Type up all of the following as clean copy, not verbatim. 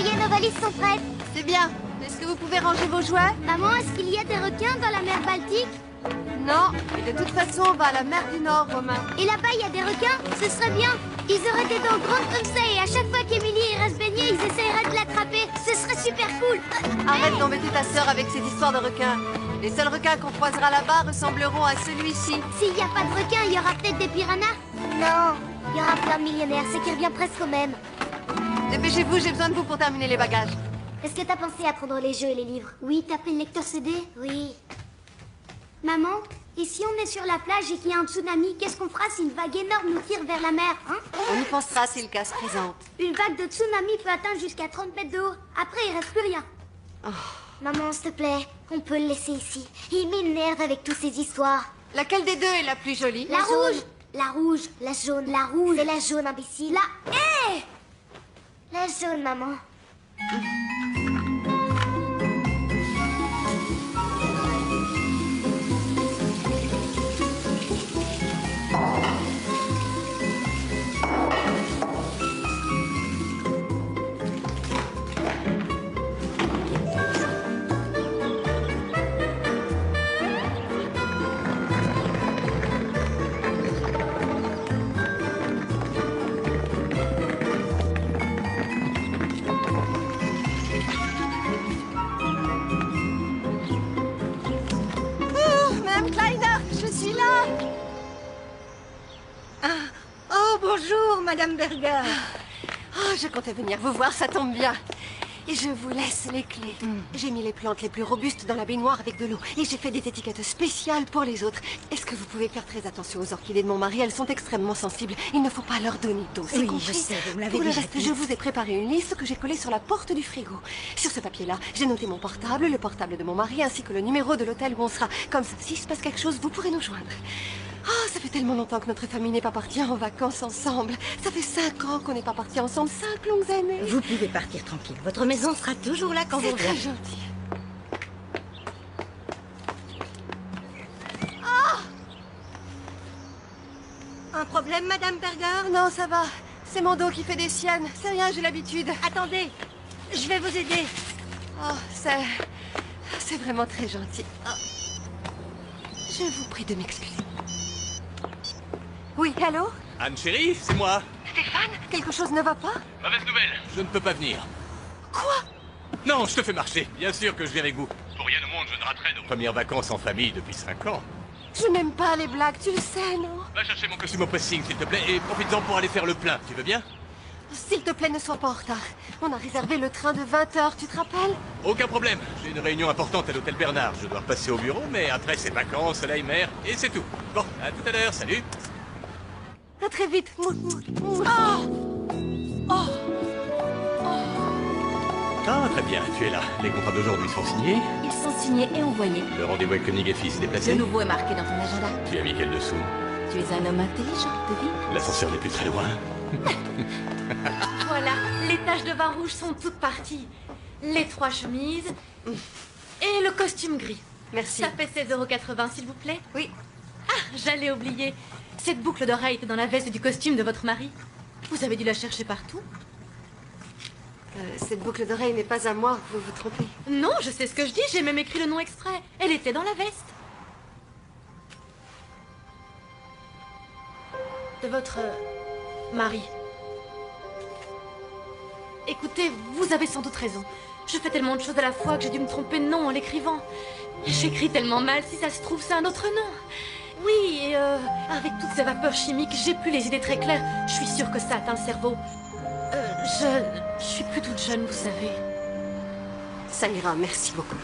y est, nos valises sont prêtes. C'est bien. Est-ce que vous pouvez ranger vos jouets? Maman, est-ce qu'il y a des requins dans la mer Baltique? Non, et de toute façon, on va à la mer du Nord, Romain. Et là-bas, il y a des requins? Ce serait bien. Ils auraient des dents grandes comme ça et à chaque fois qu'Emily irait se baigner, ils essaieraient de l'attraper. Ce serait super cool. Arrête d'embêter ta sœur avec cette histoire de requins. Les seuls requins qu'on croisera là-bas ressembleront à celui-ci. S'il n'y a pas de requins, il y aura peut-être des piranhas? Non, il y aura plein de millionnaires, ce qui revient presque au même. Dépêchez-vous, j'ai besoin de vous pour terminer les bagages. Est-ce que t'as pensé à prendre les jeux et les livres? Oui, t'as pris le lecteur CD? Oui. Maman, et si on est sur la plage et qu'il y a un tsunami, qu'est-ce qu'on fera si une vague énorme nous tire vers la mer, hein? On y pensera si le cas se présente. Une vague de tsunami peut atteindre jusqu'à 30 mètres de haut. Après, il reste plus rien. Oh. Maman, s'il te plaît, on peut le laisser ici. Il m'énerve avec toutes ces histoires. Laquelle des deux est la plus jolie? La rouge. La rouge, la jaune, la rouge. C'est la jaune, imbécile. La... Hé! La jaune, maman. Bonjour, Madame Berger. Oh, je comptais venir vous voir, ça tombe bien. Et je vous laisse les clés. J'ai mis les plantes les plus robustes dans la baignoire avec de l'eau. Et j'ai fait des étiquettes spéciales pour les autres. Est-ce que vous pouvez faire très attention aux orchidées de mon mari? Elles sont extrêmement sensibles. Il ne faut pas leur donner d'eau, c'est compris? Je sais, vous me l'avez Pour le déjà reste, dit. je vous ai préparé une liste que j'ai collée sur la porte du frigo. Sur ce papier-là, j'ai noté mon portable, le portable de mon mari, ainsi que le numéro de l'hôtel où on sera. Comme ça, s'il se passe quelque chose, vous pourrez nous joindre. Oh, ça fait tellement longtemps que notre famille n'est pas partie en vacances ensemble. Ça fait 5 ans qu'on n'est pas partis ensemble, 5 longues années. Vous pouvez partir tranquille. Votre maison sera toujours là quand vous C'est très reviendrez. gentil. Un problème, Madame Berger? Non, ça va. C'est mon dos qui fait des siennes. C'est rien, j'ai l'habitude. Attendez, je vais vous aider. Oh, c'est vraiment très gentil. Oh. Je vous prie de m'excuser. Oui, allô? Anne chérie, c'est moi. Stéphane, quelque chose ne va pas? Mauvaise nouvelle, je ne peux pas venir. Quoi? Non, je te fais marcher. Bien sûr que je viens avec vous. Pour rien au monde, je ne raterai nos premières vacances en famille depuis 5 ans. Je n'aime pas les blagues, tu le sais, non? Va chercher mon costume au pressing, s'il te plaît, et profites-en pour aller faire le plein. Tu veux bien? S'il te plaît, ne sois pas en retard. On a réservé le train de 20h, tu te rappelles? Aucun problème. J'ai une réunion importante à l'hôtel Bernard. Je dois repasser au bureau, mais après c'est vacances, soleil, mer, et c'est tout. Bon, à tout à l'heure, salut. À très vite. Ah, très bien, tu es là. Les contrats d'aujourd'hui sont signés. Ils sont signés et envoyés. Le rendez-vous avec Koenig et Fils est déplacé. Le nouveau est marqué dans ton agenda. Tu as mis quel dessous? Tu es un homme intelligent, devine. L'ascenseur n'est plus très loin. Voilà, les taches de vin rouge sont toutes parties. Les 3 chemises et le costume gris. Merci. Ça fait 16,80 € s'il vous plaît. Oui. Ah, j'allais oublier. Cette boucle d'oreille était dans la veste du costume de votre mari. Vous avez dû la chercher partout. Cette boucle d'oreille n'est pas à moi, vous vous trompez. Non, je sais ce que je dis, j'ai même écrit le nom exprès. Elle était dans la veste. De votre mari. Écoutez, vous avez sans doute raison. Je fais tellement de choses à la fois que j'ai dû me tromper de nom en l'écrivant. J'écris tellement mal, si ça se trouve, c'est un autre nom. Oui, et avec toutes ces vapeurs chimiques, j'ai plus les idées très claires. Je suis sûre que ça atteint le cerveau. Je suis plus toute jeune, vous savez. Ça ira, merci beaucoup.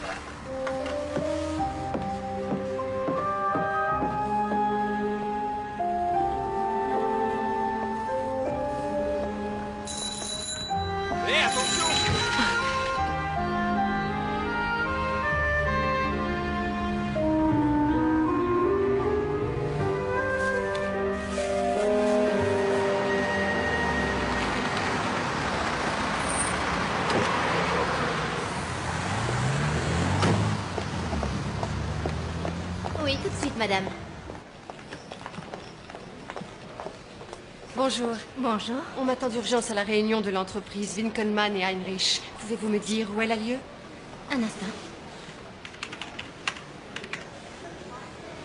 Hé, attention! Oui, tout de suite, madame. Bonjour. Bonjour. On m'attend d'urgence à la réunion de l'entreprise Winkelmann et Heinrich. Pouvez-vous me dire où elle a lieu? Un instant.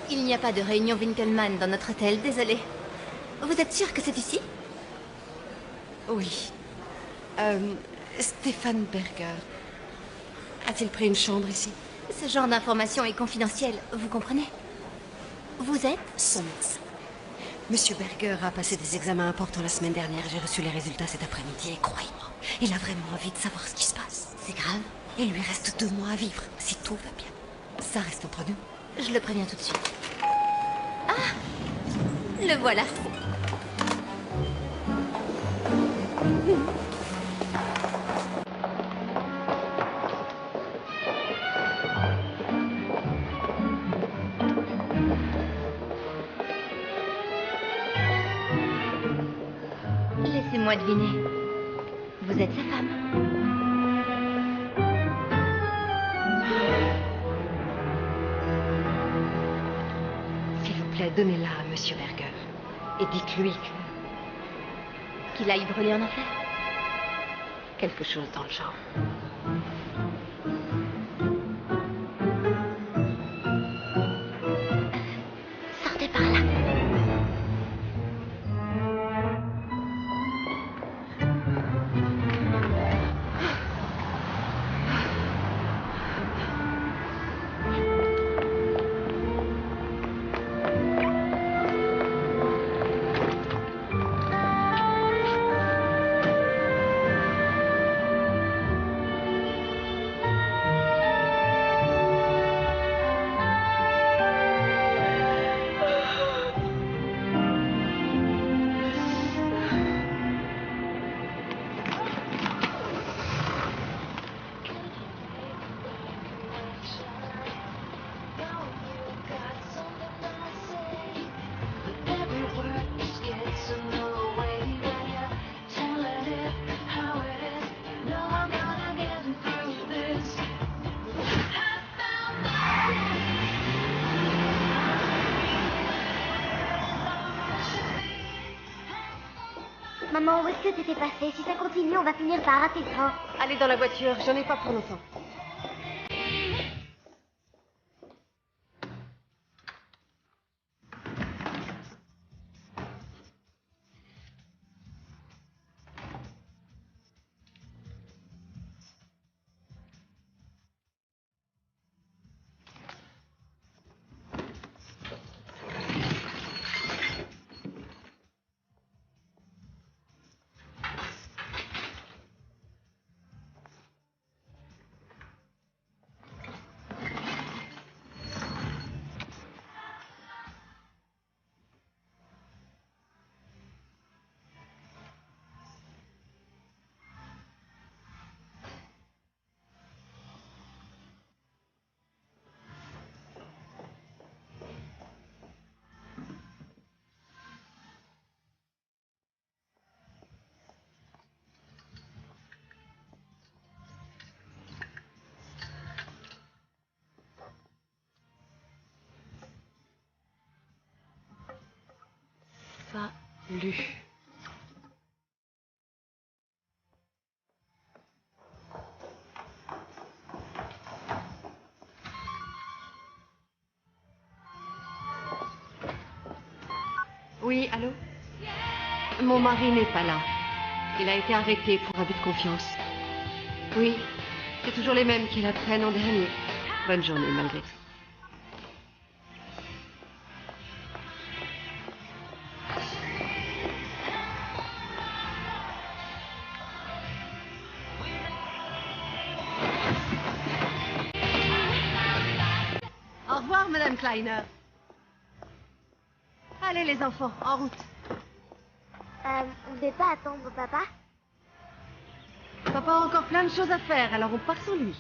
Il n'y a pas de réunion Winkelmann dans notre hôtel, désolé. Vous êtes sûr que c'est ici? Oui. Stéphane Berger. A-t-il pris une chambre ici? Ce genre d'information est confidentielle, vous comprenez? Vous êtes? Son médecin. Monsieur Berger a passé des examens importants la semaine dernière. J'ai reçu les résultats cet après-midi et croyez-moi, il a vraiment envie de savoir ce qui se passe. C'est grave. Il lui reste 2 mois à vivre, si tout va bien. Ça reste entre nous. Je le préviens tout de suite. Ah! Le voilà. Laissez-moi deviner. Vous êtes sa femme. S'il vous plaît, donnez-la à Monsieur Berger. Et dites-lui Qu'il aille brûler en enfer. quelque chose dans le genre. Sortez par là. Maman, où est-ce que t'étais passée? Si ça continue, on va finir par rater le train. Allez dans la voiture, j'en ai pas pour longtemps. Salut. Oui, allô? Mon mari n'est pas là. Il a été arrêté pour abus de confiance. Oui, c'est toujours les mêmes qui l'apprennent en dernier. Bonne journée, malgré tout. Au revoir, Madame Kleiner. Allez, les enfants, en route. On ne devait pas attendre papa? Papa a encore plein de choses à faire, alors on part sans lui.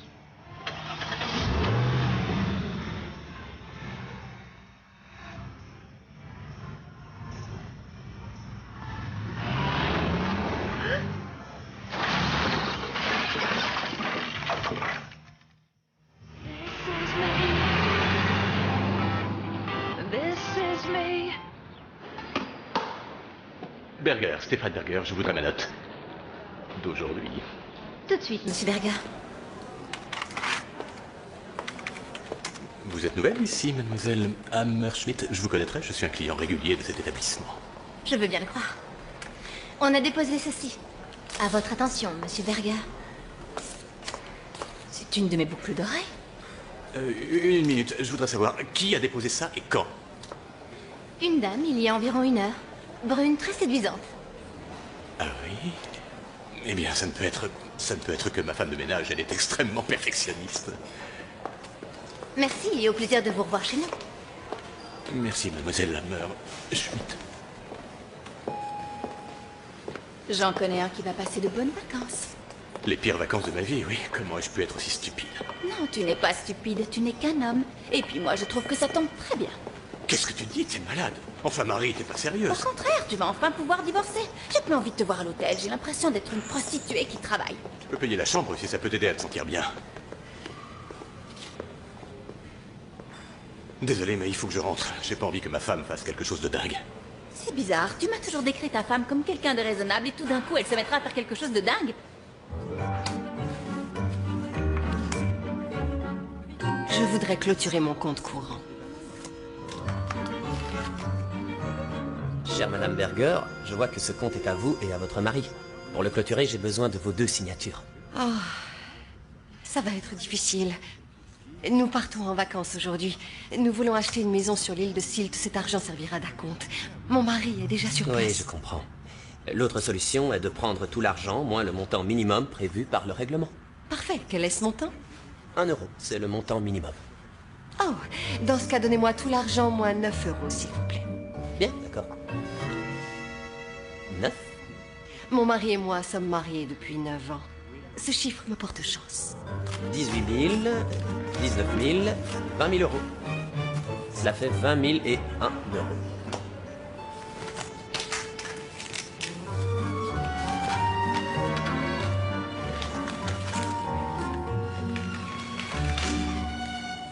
Berger, Stéphane Berger, je voudrais ma note. D'aujourd'hui. Tout de suite, monsieur Berger. Vous êtes nouvelle ici, mademoiselle Hammerschmidt? Je vous connaîtrais, je suis un client régulier de cet établissement. Je veux bien le croire. On a déposé ceci. À votre attention, monsieur Berger. C'est une de mes boucles d'oreilles. Une minute, je voudrais savoir qui a déposé ça et quand? Une dame, il y a environ 1 heure. Brune, très séduisante. Ah oui? Eh bien, ça ne peut être que ma femme de ménage, elle est extrêmement perfectionniste. Merci et au plaisir de vous revoir chez nous. Merci, mademoiselle Hammerschmidt. J'en connais un qui va passer de bonnes vacances. Les pires vacances de ma vie, oui. Comment ai-je pu être aussi stupide? Non, tu n'es pas stupide, tu n'es qu'un homme. Et puis moi, je trouve que ça tombe très bien. Qu'est-ce que tu dis? T'es malade. Enfin, Marie, t'es pas Au sérieuse. contraire, tu vas enfin pouvoir divorcer. J'ai plus envie de te voir à l'hôtel, j'ai l'impression d'être une prostituée qui travaille. Je peux payer la chambre si ça peut t'aider à te sentir bien. Désolé, mais il faut que je rentre. J'ai pas envie que ma femme fasse quelque chose de dingue. C'est bizarre, tu m'as toujours décrit ta femme comme quelqu'un de raisonnable et tout d'un coup, elle se mettra à faire quelque chose de dingue. Je voudrais clôturer mon compte courant. Chère Madame Berger, je vois que ce compte est à vous et à votre mari. Pour le clôturer, j'ai besoin de vos 2 signatures. Oh, ça va être difficile. Nous partons en vacances aujourd'hui. Nous voulons acheter une maison sur l'île de Sylt. Cet argent servira d'acompte. Mon mari est déjà sur place. Oui, je comprends. L'autre solution est de prendre tout l'argent, moins le montant minimum prévu par le règlement. Parfait. Quel est ce montant? 1 euro, c'est le montant minimum. Oh, dans ce cas, donnez-moi tout l'argent, moins 9 euros, s'il vous plaît. Bien, d'accord. 9. Mon mari et moi sommes mariés depuis 9 ans. Ce chiffre me porte chance. 18 000, 19 000, 20 000 euros. Cela fait 20 000 et 1 euro.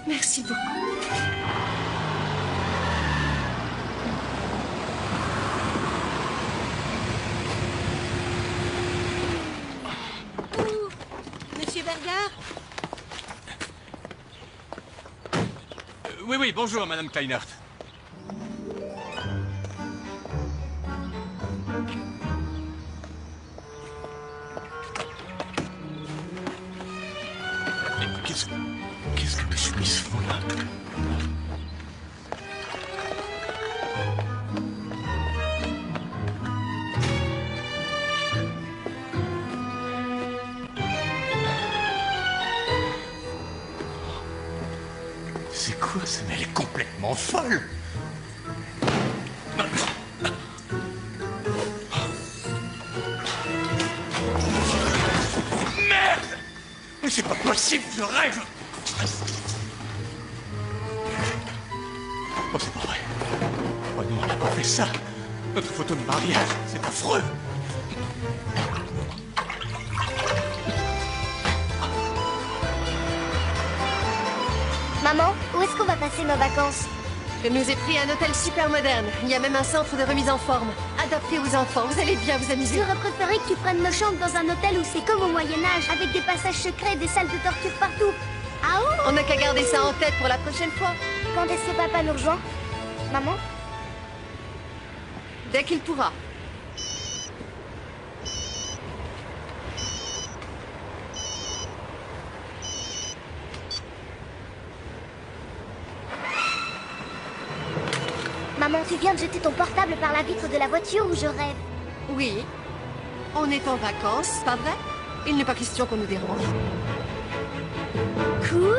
Merci beaucoup. Monsieur Berger? Oui, bonjour, madame Kleinert. Qu'est-ce que mes chemises font là? C'est quoi ça? Mais elle est complètement folle! Merde! Mais c'est pas possible, je rêve! Oh, c'est pas vrai. Oh non, on n'a pas fait ça. Notre photo de mariage, c'est affreux. Maman, où est-ce qu'on va passer nos vacances? Je nous ai pris un hôtel super moderne. Il y a même un centre de remise en forme. Adapté aux enfants. Vous allez bien vous amuser. J'aurais préféré que tu prennes nos chambres dans un hôtel où c'est comme au Moyen-Âge, avec des passages secrets et des salles de torture partout. Ah oh! On n'a qu'à garder ça en tête pour la prochaine fois. Quand est-ce que papa nous rejoint? Maman? Dès qu'il pourra. Maman, tu viens de jeter ton portable par la vitre de la voiture où je rêve. Oui. On est en vacances, pas vrai? Il n'est pas question qu'on nous dérange. Cool!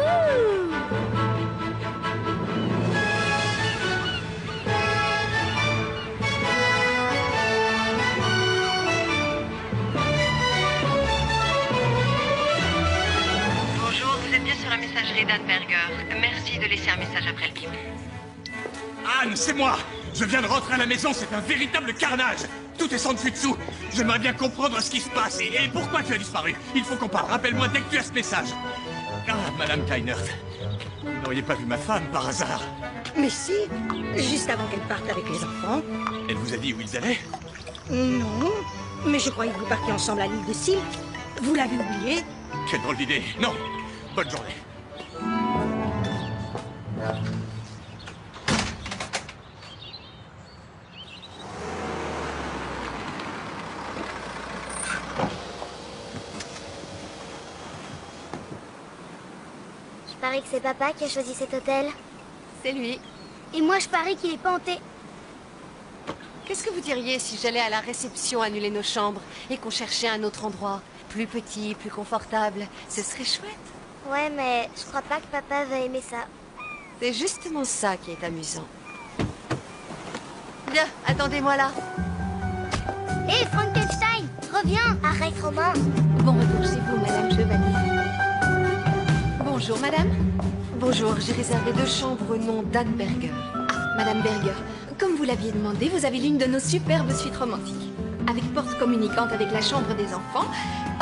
Bonjour, vous êtes bien sur la messagerie d'Anne Berger. Merci de laisser un message après le bip. Anne, c'est moi! Je viens de rentrer à la maison, c'est un véritable carnage! Tout est sans dessus dessous! J'aimerais bien comprendre ce qui se passe et pourquoi tu as disparu. Il faut qu'on parle, rappelle-moi dès que tu as ce message. Ah, madame Kleinert, vous n'auriez pas vu ma femme par hasard? Mais si, juste avant qu'elle parte avec les enfants. Elle vous a dit où ils allaient? Non, mais je croyais que vous partiez ensemble à l'île de Sylt. Vous l'avez oublié? Quelle drôle d'idée. Non. Bonne journée. Je parie que c'est papa qui a choisi cet hôtel. C'est lui. Et moi, je parie qu'il est pas hanté. Qu'est-ce que vous diriez si j'allais à la réception annuler nos chambres et qu'on cherchait un autre endroit? Plus petit, plus confortable. Ce serait chouette. Ouais, mais je crois pas que papa va aimer ça. C'est justement ça qui est amusant. Bien, attendez-moi là. Hé, Frankenstein, reviens. Arrête, Romain. Bon retour chez vous, Madame Chevalier. Bonjour, Madame. Bonjour, j'ai réservé 2 chambres au nom d'Anne Berger. Ah, Madame Berger, comme vous l'aviez demandé, vous avez l'une de nos superbes suites romantiques. Avec porte communicante avec la chambre des enfants.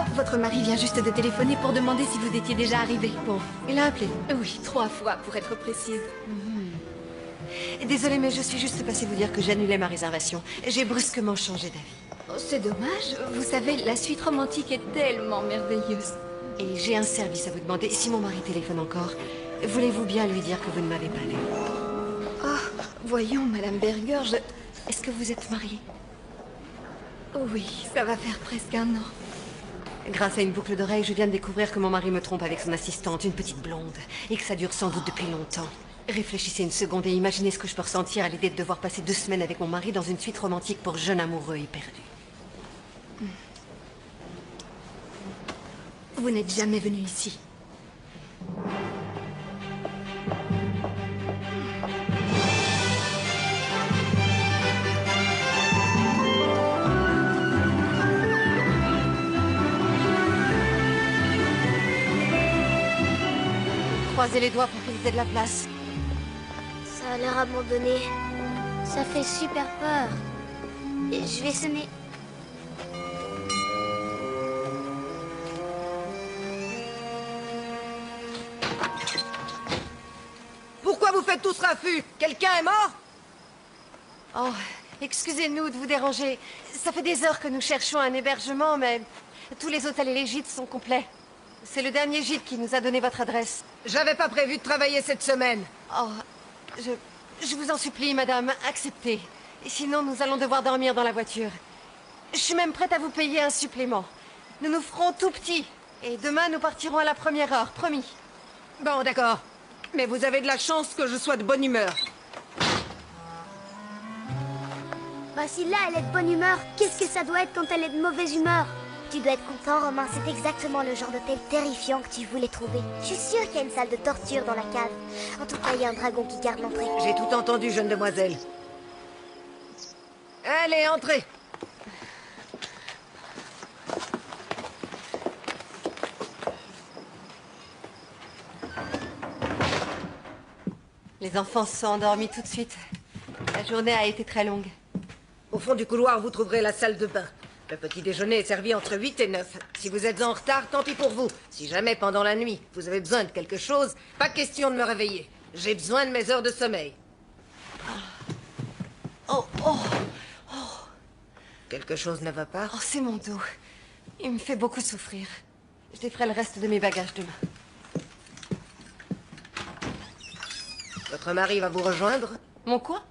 Oh, votre mari vient juste de téléphoner pour demander si vous étiez déjà arrivé. Bon, il a appelé. Oui, 3 fois pour être précise. Désolée, mais je suis juste passée vous dire que j'annulais ma réservation. J'ai brusquement changé d'avis. Oh, c'est dommage. Vous savez, la suite romantique est tellement merveilleuse. Et j'ai un service à vous demander. Si mon mari téléphone encore, voulez-vous bien lui dire que vous ne m'avez pas vu? Oh, voyons, Madame Berger, Est-ce que vous êtes mariée? Oui, ça va faire presque 1 an. Grâce à une boucle d'oreille, je viens de découvrir que mon mari me trompe avec son assistante, une petite blonde, et que ça dure sans doute depuis longtemps. Réfléchissez une seconde et imaginez ce que je peux ressentir à l'idée de devoir passer 2 semaines avec mon mari dans une suite romantique pour jeunes amoureux et perdus. Vous n'êtes jamais venu ici. Croisez les doigts pour qu'ils aient de la place. Ça a l'air abandonné. Ça fait super peur. Et je vais sonner. Pourquoi vous faites tout ce raffut? Quelqu'un est mort? Oh, excusez-nous de vous déranger. Ça fait des heures que nous cherchons un hébergement, mais tous les hôtels et les gîtes sont complets. C'est le dernier gîte qui nous a donné votre adresse. J'avais pas prévu de travailler cette semaine. Oh, je vous en supplie, madame, acceptez. Sinon, nous allons devoir dormir dans la voiture. Je suis même prête à vous payer un supplément. Nous nous ferons tout petit. Et demain, nous partirons à la 1e heure, promis. Bon, d'accord. Mais vous avez de la chance que je sois de bonne humeur. Bah si là, elle est de bonne humeur, qu'est-ce que ça doit être quand elle est de mauvaise humeur? Tu dois être content, Romain. C'est exactement le genre d'hôtel terrifiant que tu voulais trouver. Je suis sûre qu'il y a une salle de torture dans la cave. En tout cas, il y a un dragon qui garde l'entrée. J'ai tout entendu, jeune demoiselle. Allez, entrez. Les enfants se sont endormis tout de suite. La journée a été très longue. Au fond du couloir, vous trouverez la salle de bain. Le petit déjeuner est servi entre 8 et 9. Si vous êtes en retard, tant pis pour vous. Si jamais, pendant la nuit, vous avez besoin de quelque chose, pas question de me réveiller. J'ai besoin de mes heures de sommeil. Oh, oh, Quelque chose ne va pas? oh, c'est mon dos. Il me fait beaucoup souffrir. Je déferai le reste de mes bagages demain. Votre mari va vous rejoindre? Mon quoi?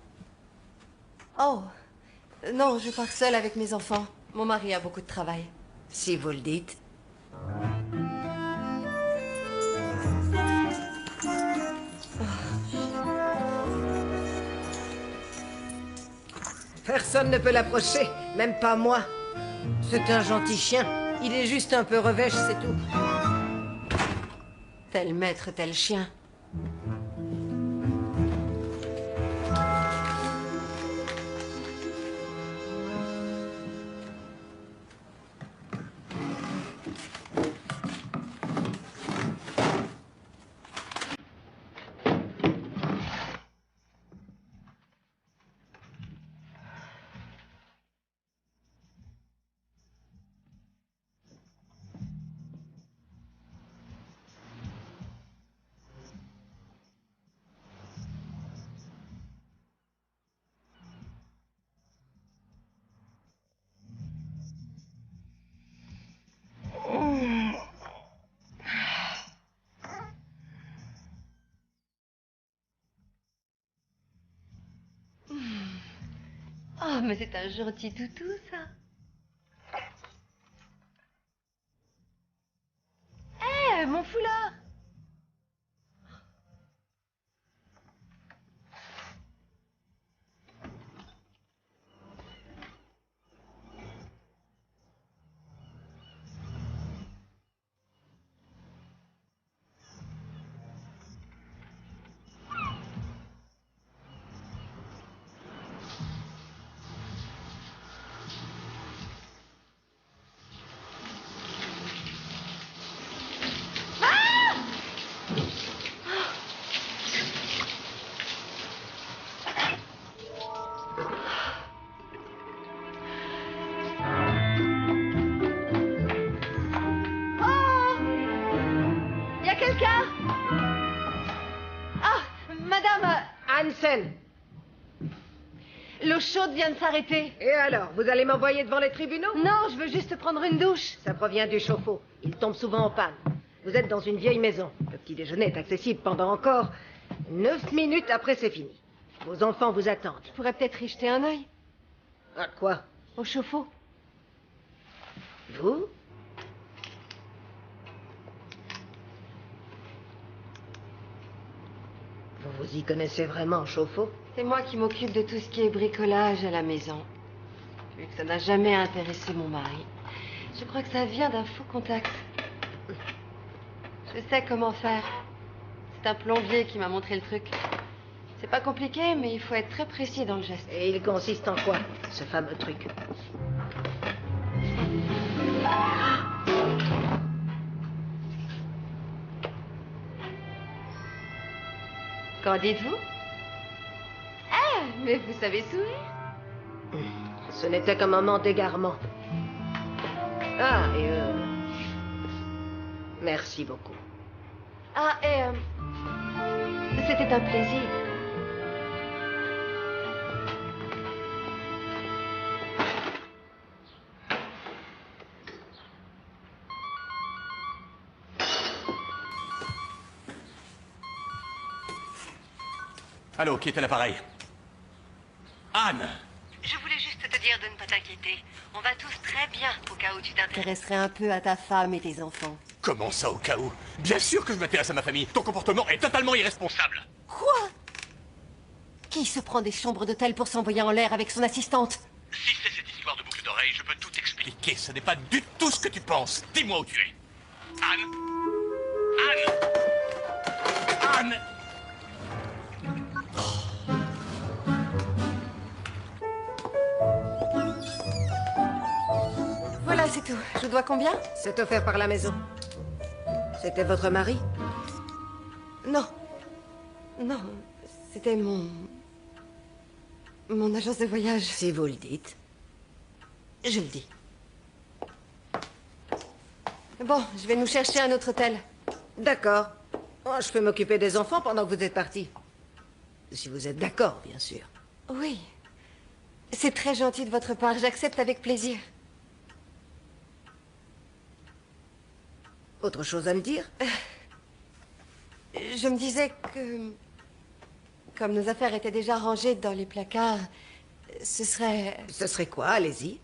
Oh, non, je pars seule avec mes enfants. Mon mari a beaucoup de travail. Si vous le dites. Personne ne peut l'approcher, même pas moi. C'est un gentil chien. Il est juste un peu revêche, c'est tout. Tel maître, tel chien. mais c'est un gentil toutou, ça. Hé, mon foulard! Hansen! L'eau chaude vient de s'arrêter. Et alors, vous allez m'envoyer devant les tribunaux? Non, je veux juste prendre une douche. Ça provient du chauffe-eau. Il tombe souvent en panne. Vous êtes dans une vieille maison. Le petit déjeuner est accessible pendant encore 9 minutes après c'est fini. Vos enfants vous attendent. Je pourrais peut-être y jeter un œil. À quoi? Au chauffe-eau. Vous? Vous y connaissez vraiment en chauffe-eau? C'est moi qui m'occupe de tout ce qui est bricolage à la maison. Vu que ça n'a jamais intéressé mon mari. Je crois que ça vient d'un faux contact. Je sais comment faire. C'est un plombier qui m'a montré le truc. C'est pas compliqué, mais il faut être très précis dans le geste. Et il consiste en quoi, ce fameux truc? Qu'en dites-vous? Ah, mais vous savez sourire. Ce n'était qu'un moment d'égarement. Ah, et merci beaucoup. Ah, et c'était un plaisir. Allô, qui est à l'appareil? Anne! Je voulais juste te dire de ne pas t'inquiéter. On va tous très bien, au cas où tu t'intéresserais un peu à ta femme et tes enfants. Comment ça, au cas où? Bien sûr que je m'intéresse à ma famille. Ton comportement est totalement irresponsable. Quoi? Qui se prend des chambres d'hôtel pour s'envoyer en l'air avec son assistante? Si c'est cette histoire de boucle d'oreille, je peux tout expliquer. Ce n'est pas du tout ce que tu penses. Dis-moi où tu es. Anne? Anne? Anne? Voilà, c'est tout. Je dois combien? C'est offert par la maison. C'était votre mari? Non. Non, c'était mon agence de voyage. Si vous le dites. Je le dis. Bon, je vais nous chercher un autre hôtel. D'accord. Oh, je peux m'occuper des enfants pendant que vous êtes partis. Si vous êtes d'accord, bien sûr. Oui. C'est très gentil de votre part. J'accepte avec plaisir. Autre chose à me dire? Je me disais que... Comme nos affaires étaient déjà rangées dans les placards, ce serait... Ce serait quoi? Allez-y.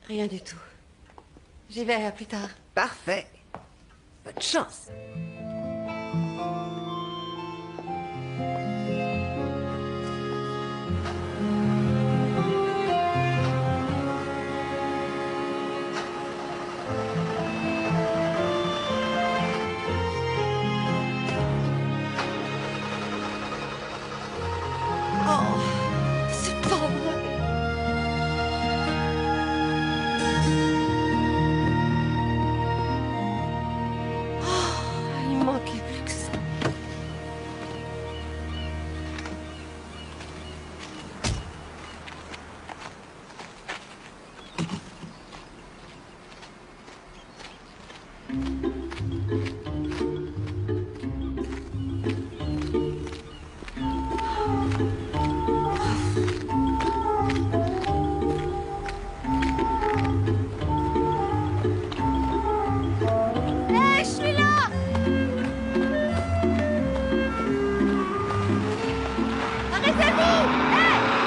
Rien du tout. J'y vais, à plus tard. Parfait. Bonne chance. Oh, c'est pas vrai. Oh, il manquait plus que ça. Hé, je suis là! Arrêtez-vous! Hé!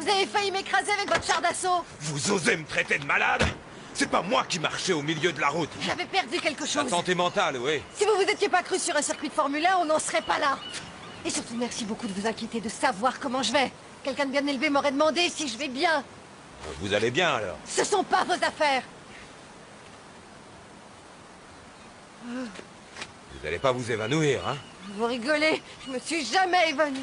Vous avez failli m'écraser avec votre char d'assaut. Vous osez me traiter de malade? C'est pas moi qui marchais au milieu de la route. J'avais perdu quelque La chose. santé mentale, oui. Si vous vous étiez pas cru sur un circuit de Formule 1, on n'en serait pas là. Et surtout, merci beaucoup de vous inquiéter de savoir comment je vais. Quelqu'un de bien élevé m'aurait demandé si je vais bien. Vous allez bien, alors? Ce sont pas vos affaires. Vous allez pas vous évanouir, hein? Vous rigolez, je me suis jamais évanouie.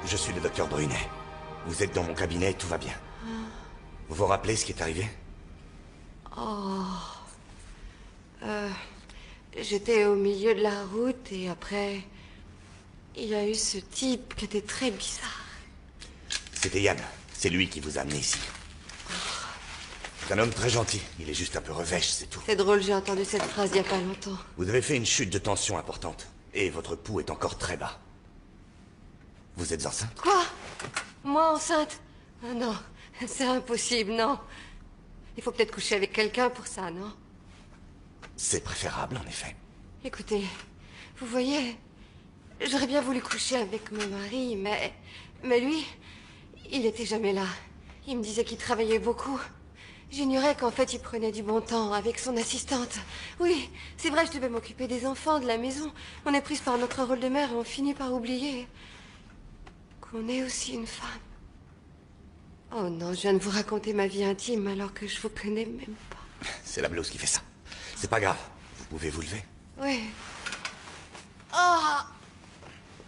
Je suis le docteur Brunet. Vous êtes dans mon cabinet, tout va bien. Vous vous rappelez ce qui est arrivé? J'étais au milieu de la route et après, il y a eu ce type qui était très bizarre. C'était Yann. C'est lui qui vous a amené ici. C'est un homme très gentil. Il est juste un peu revêche, c'est tout. C'est drôle, j'ai entendu cette phrase il y a pas longtemps. Vous avez fait une chute de tension importante. Et votre pouls est encore très bas. Vous êtes enceinte? Quoi? Moi enceinte? Ah non, c'est impossible, non. Il faut peut-être coucher avec quelqu'un pour ça, non? C'est préférable, en effet. Écoutez, vous voyez, j'aurais bien voulu coucher avec mon mari, mais lui, il était jamais là. Il me disait qu'il travaillait beaucoup. J'ignorais qu'en fait, il prenait du bon temps avec son assistante. Oui, c'est vrai, je devais m'occuper des enfants, de la maison. On est prise par notre rôle de mère et on finit par oublier qu'on est aussi une femme. Oh non, je viens de vous raconter ma vie intime alors que je vous connais même pas. C'est la blouse qui fait ça. C'est pas grave. Vous pouvez vous lever? Oui. Oh!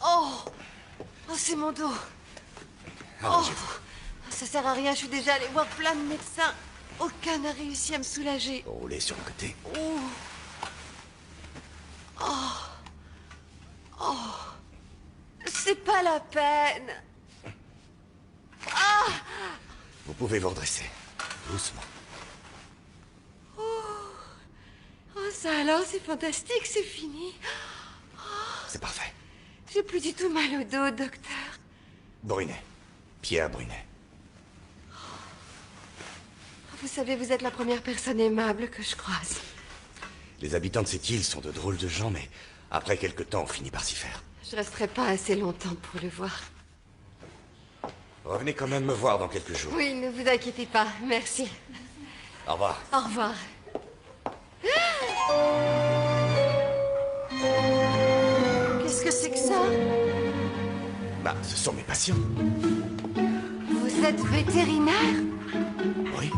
Oh! Oh, c'est mon dos. Allongez-vous. Ça sert à rien, je suis déjà allée voir plein de médecins. Aucun n'a réussi à me soulager. Roulez sur le côté. C'est pas la peine. Vous pouvez vous redresser. Doucement. Oh, ça alors, c'est fantastique, c'est fini. C'est parfait. J'ai plus du tout mal au dos, docteur. Brunet. Pierre Brunet. Vous savez, vous êtes la première personne aimable que je croise. Les habitants de cette île sont de drôles de gens, mais après quelque temps, on finit par s'y faire. Je resterai pas assez longtemps pour le voir. Revenez quand même me voir dans quelques jours. Oui, ne vous inquiétez pas, merci. Au revoir. Au revoir. Qu'est-ce que c'est que ça? Bah, ce sont mes patients. Vous êtes vétérinaire? Oui.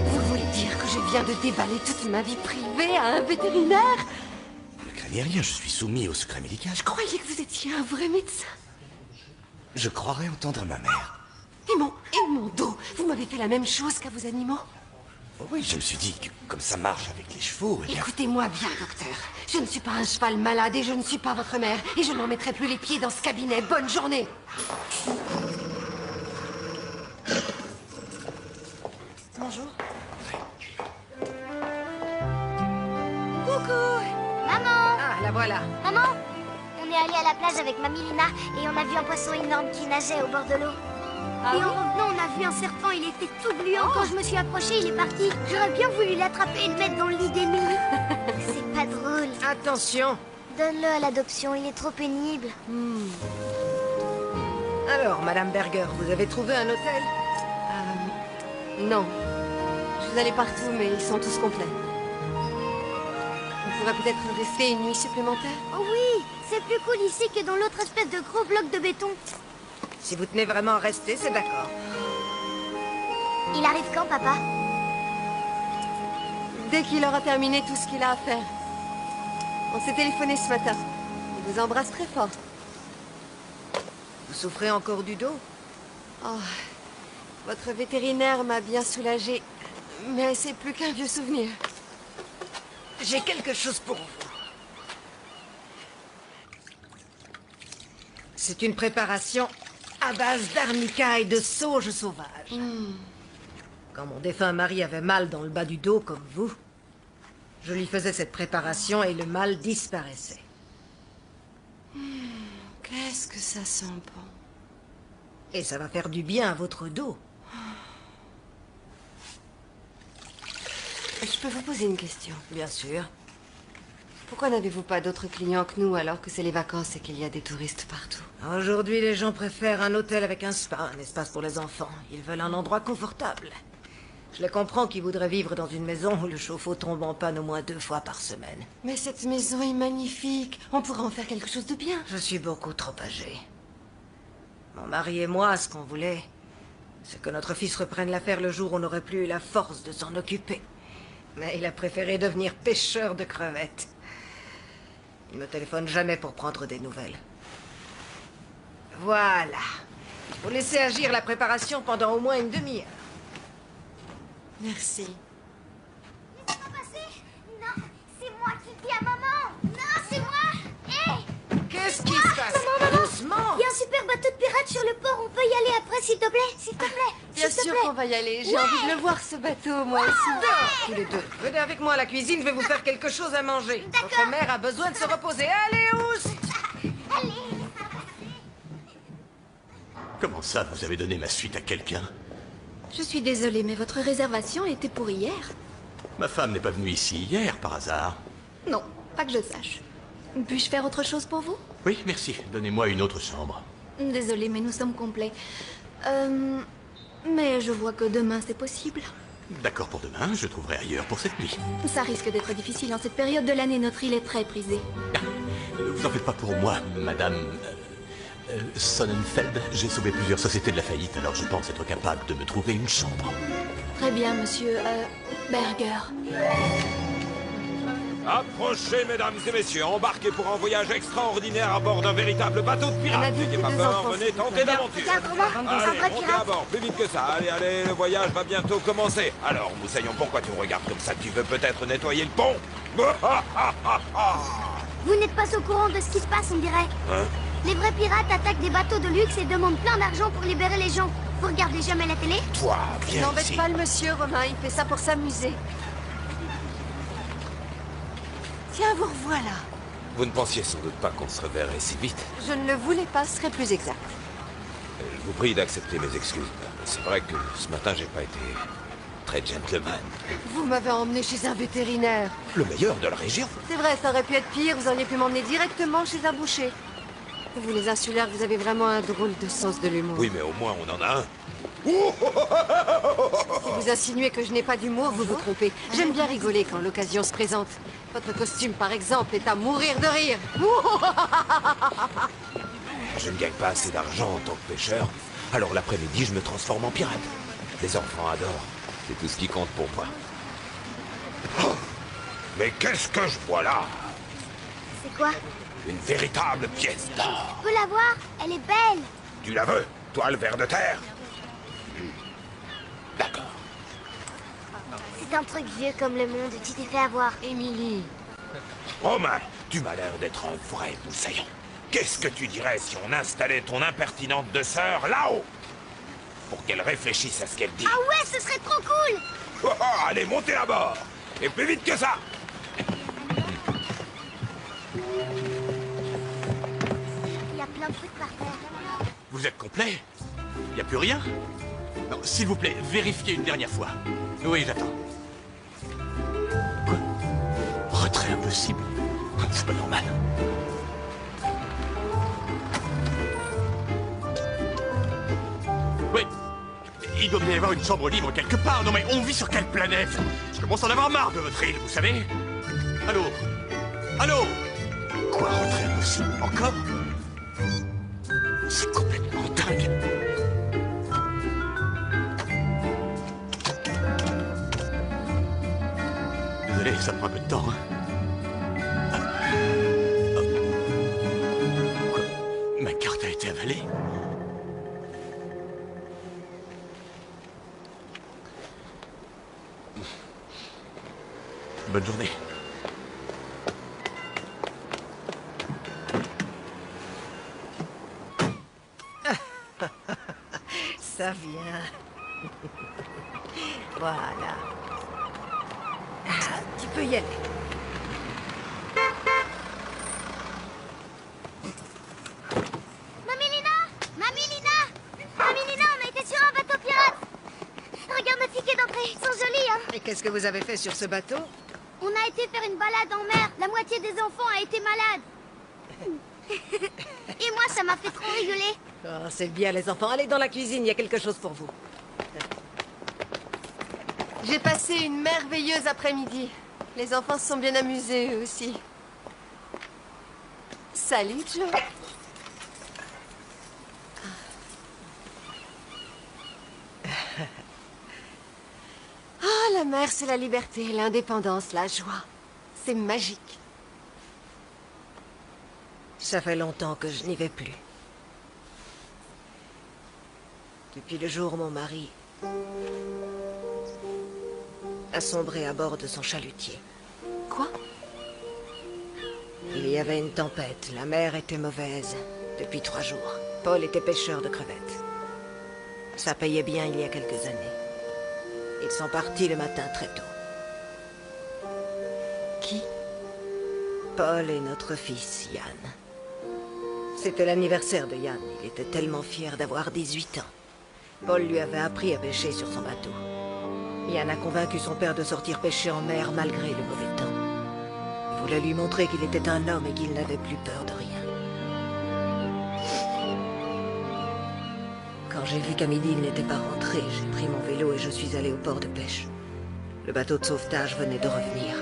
Vous voulez dire que je viens de déballer toute ma vie privée à un vétérinaire? Ne craignez rien, je suis soumis au secret médical. Je croyais que vous étiez un vrai médecin. Je croirais entendre ma mère. Et mon dos, vous m'avez fait la même chose qu'à vos animaux? Oh oui, je me suis dit que comme ça marche avec les chevaux, eh bien... Écoutez-moi bien, docteur. Je ne suis pas un cheval malade et je ne suis pas votre mère. Et je n'en mettrai plus les pieds dans ce cabinet. Bonne journée. Bonjour. Coucou. Maman! Ah, la voilà. Maman! On est allé à la plage avec Mamie Lina et on a vu un poisson énorme qui nageait au bord de l'eau. Et en revenant, on a vu un serpent, il était tout gluant. Quand je me suis approchée, il est parti. J'aurais bien voulu l'attraper et le mettre dans le lit d'Emily. C'est pas drôle. Attention. Donne-le à l'adoption, il est trop pénible. Alors, Madame Berger, vous avez trouvé un hôtel? Non. Je suis allée partout, mais ils sont tous complets. On pourrait peut-être rester une nuit supplémentaire? Oh oui, c'est plus cool ici que dans l'autre espèce de gros bloc de béton. Si vous tenez vraiment à rester, c'est d'accord. Il arrive quand, papa? Dès qu'il aura terminé tout ce qu'il a à faire. On s'est téléphoné ce matin. Il vous embrasse très fort. Vous souffrez encore du dos? Oh, votre vétérinaire m'a bien soulagée. Mais c'est plus qu'un vieux souvenir. J'ai quelque chose pour vous. C'est une préparation à base d'arnica et de sauge sauvage. Quand mon défunt mari avait mal dans le bas du dos, comme vous, je lui faisais cette préparation et le mal disparaissait. Qu'est-ce que ça sent bon. Et ça va faire du bien à votre dos. Je peux vous poser une question? Bien sûr. Pourquoi n'avez-vous pas d'autres clients que nous alors que c'est les vacances et qu'il y a des touristes partout? Aujourd'hui, les gens préfèrent un hôtel avec un spa, un espace pour les enfants. Ils veulent un endroit confortable. Je les comprends qui voudraient vivre dans une maison où le chauffe-eau tombe en panne au moins 2 fois par semaine. Mais cette maison est magnifique. On pourrait en faire quelque chose de bien. Je suis beaucoup trop âgée. Mon mari et moi, ce qu'on voulait, c'est que notre fils reprenne l'affaire le jour où on n'aurait plus eu la force de s'en occuper. Mais il a préféré devenir pêcheur de crevettes. Il me téléphone jamais pour prendre des nouvelles. Voilà. Faut laisser agir la préparation pendant au moins une demi-heure. Merci. Laisse-moi passer. Non, c'est moi qui dis à maman. Non, c'est moi. Hé, Qu'est-ce qui se passe? maman. Doucement. Il y a un super bateau de pirates sur le port. On peut y aller après, s'il te plaît. S'il te plaît. Bien s'il te sûr plaît. qu'on va y aller. J'ai envie de le voir, ce bateau, moi aussi. Tous les deux. Venez avec moi à la cuisine, je vais vous faire quelque chose à manger. Votre mère a besoin de se reposer. Allez, Ous! Allez. Comment ça, vous avez donné ma suite à quelqu'un? Je suis désolée, mais votre réservation était pour hier. Ma femme n'est pas venue ici hier, par hasard. Non, pas que je sache. Puis-je faire autre chose pour vous? Oui, merci. Donnez-moi une autre chambre. Désolée, mais nous sommes complets. Mais je vois que demain c'est possible. D'accord pour demain, je trouverai ailleurs pour cette nuit. Ça risque d'être difficile en cette période de l'année, notre île est très prisée. Ne vous en faites pas pour moi, madame... Sonnenfeld. J'ai sauvé plusieurs sociétés de la faillite, alors je pense être capable de me trouver une chambre. Très bien, monsieur, Berger. Approchez, mesdames et messieurs, embarquez pour un voyage extraordinaire à bord d'un véritable bateau de pirates. N'ayez pas peur, venez tenter l'aventure. Regarde, Romain, un Allez, vrai montez à pirate. bord, plus vite que ça. Allez, allez, le voyage va bientôt commencer. Alors, Moussaillon, pourquoi tu me regardes comme ça? Tu veux peut-être nettoyer le pont? Vous n'êtes pas au courant de ce qui se passe, on dirait. Hein? Les vrais pirates attaquent des bateaux de luxe et demandent plein d'argent pour libérer les gens. Vous regardez jamais la télé? Toi, viens N'embête ici. pas le monsieur, Romain. Il fait ça pour s'amuser. Tiens, vous revoilà. Vous ne pensiez sans doute pas qu'on se reverrait si vite. Je ne le voulais pas, ce serait plus exact. Je vous prie d'accepter mes excuses. C'est vrai que ce matin, j'ai pas été très gentleman. Vous m'avez emmené chez un vétérinaire. Le meilleur de la région. C'est vrai, ça aurait pu être pire. Vous auriez pu m'emmener directement chez un boucher. Vous, les insulaires, vous avez vraiment un drôle de sens de l'humour. Oui, mais au moins, on en a un. Si vous insinuez que je n'ai pas d'humour, vous vous trompez. J'aime bien rigoler quand l'occasion se présente. Votre costume, par exemple, est à mourir de rire. Je ne gagne pas assez d'argent en tant que pêcheur. Alors l'après-midi, je me transforme en pirate. Les enfants adorent. C'est tout ce qui compte pour moi. Oh, mais qu'est-ce que je vois là? C'est quoi? Une véritable pièce d'or. Je peux la voir? Elle est belle. Tu la veux, toi, le ver de terre? D'accord. C'est un truc vieux comme le monde. Tu t'es fait avoir. Émilie. Romain, tu m'as l'air d'être un vrai moussaillon. Qu'est-ce que tu dirais si on installait ton impertinente de sœur là-haut? Pour qu'elle réfléchisse à ce qu'elle dit. Ah ouais, ce serait trop cool. Oh, oh, allez, montez à bord. Et plus vite que ça. Il y a plein de trucs par terre. Vous êtes complet? Y a plus rien? Non, s'il vous plaît, vérifiez une dernière fois. Oui, j'attends. Quoi? Retrait impossible? C'est pas normal. Oui. Il doit bien y avoir une chambre libre quelque part. Non mais on vit sur quelle planète? Je commence à en avoir marre de votre île, vous savez? Allô? Allô? Quoi, retrait impossible? Encore? C'est complètement dingue. Désolé, ça prend un peu de temps. Quoi? Ma carte a été avalée? Bonne journée. Ça vient. Voilà. Ah, tu peux y aller. Et qu'est-ce que vous avez fait sur ce bateau? On a été faire une balade en mer. La moitié des enfants a été malade. Et moi, ça m'a fait trop rigoler. Oh, c'est bien, les enfants. Allez dans la cuisine, il y a quelque chose pour vous. J'ai passé une merveilleuse après-midi. Les enfants se sont bien amusés, eux aussi. Salut, Joe. Ah, la mer, c'est la liberté, l'indépendance, la joie. C'est magique. Ça fait longtemps que je n'y vais plus. Depuis le jour où mon mari a sombré à bord de son chalutier. Quoi? Il y avait une tempête, la mer était mauvaise. Depuis 3 jours. Paul était pêcheur de crevettes. Ça payait bien il y a quelques années. Ils sont partis le matin très tôt. Qui? Paul et notre fils, Yann. C'était l'anniversaire de Yann. Il était tellement fier d'avoir 18 ans. Paul lui avait appris à pêcher sur son bateau. Yann a convaincu son père de sortir pêcher en mer malgré le mauvais temps. Il voulait lui montrer qu'il était un homme et qu'il n'avait plus peur de rien. Quand j'ai vu qu'à midi il n'était pas rentré, j'ai pris mon vélo et je suis allé au port de pêche. Le bateau de sauvetage venait de revenir.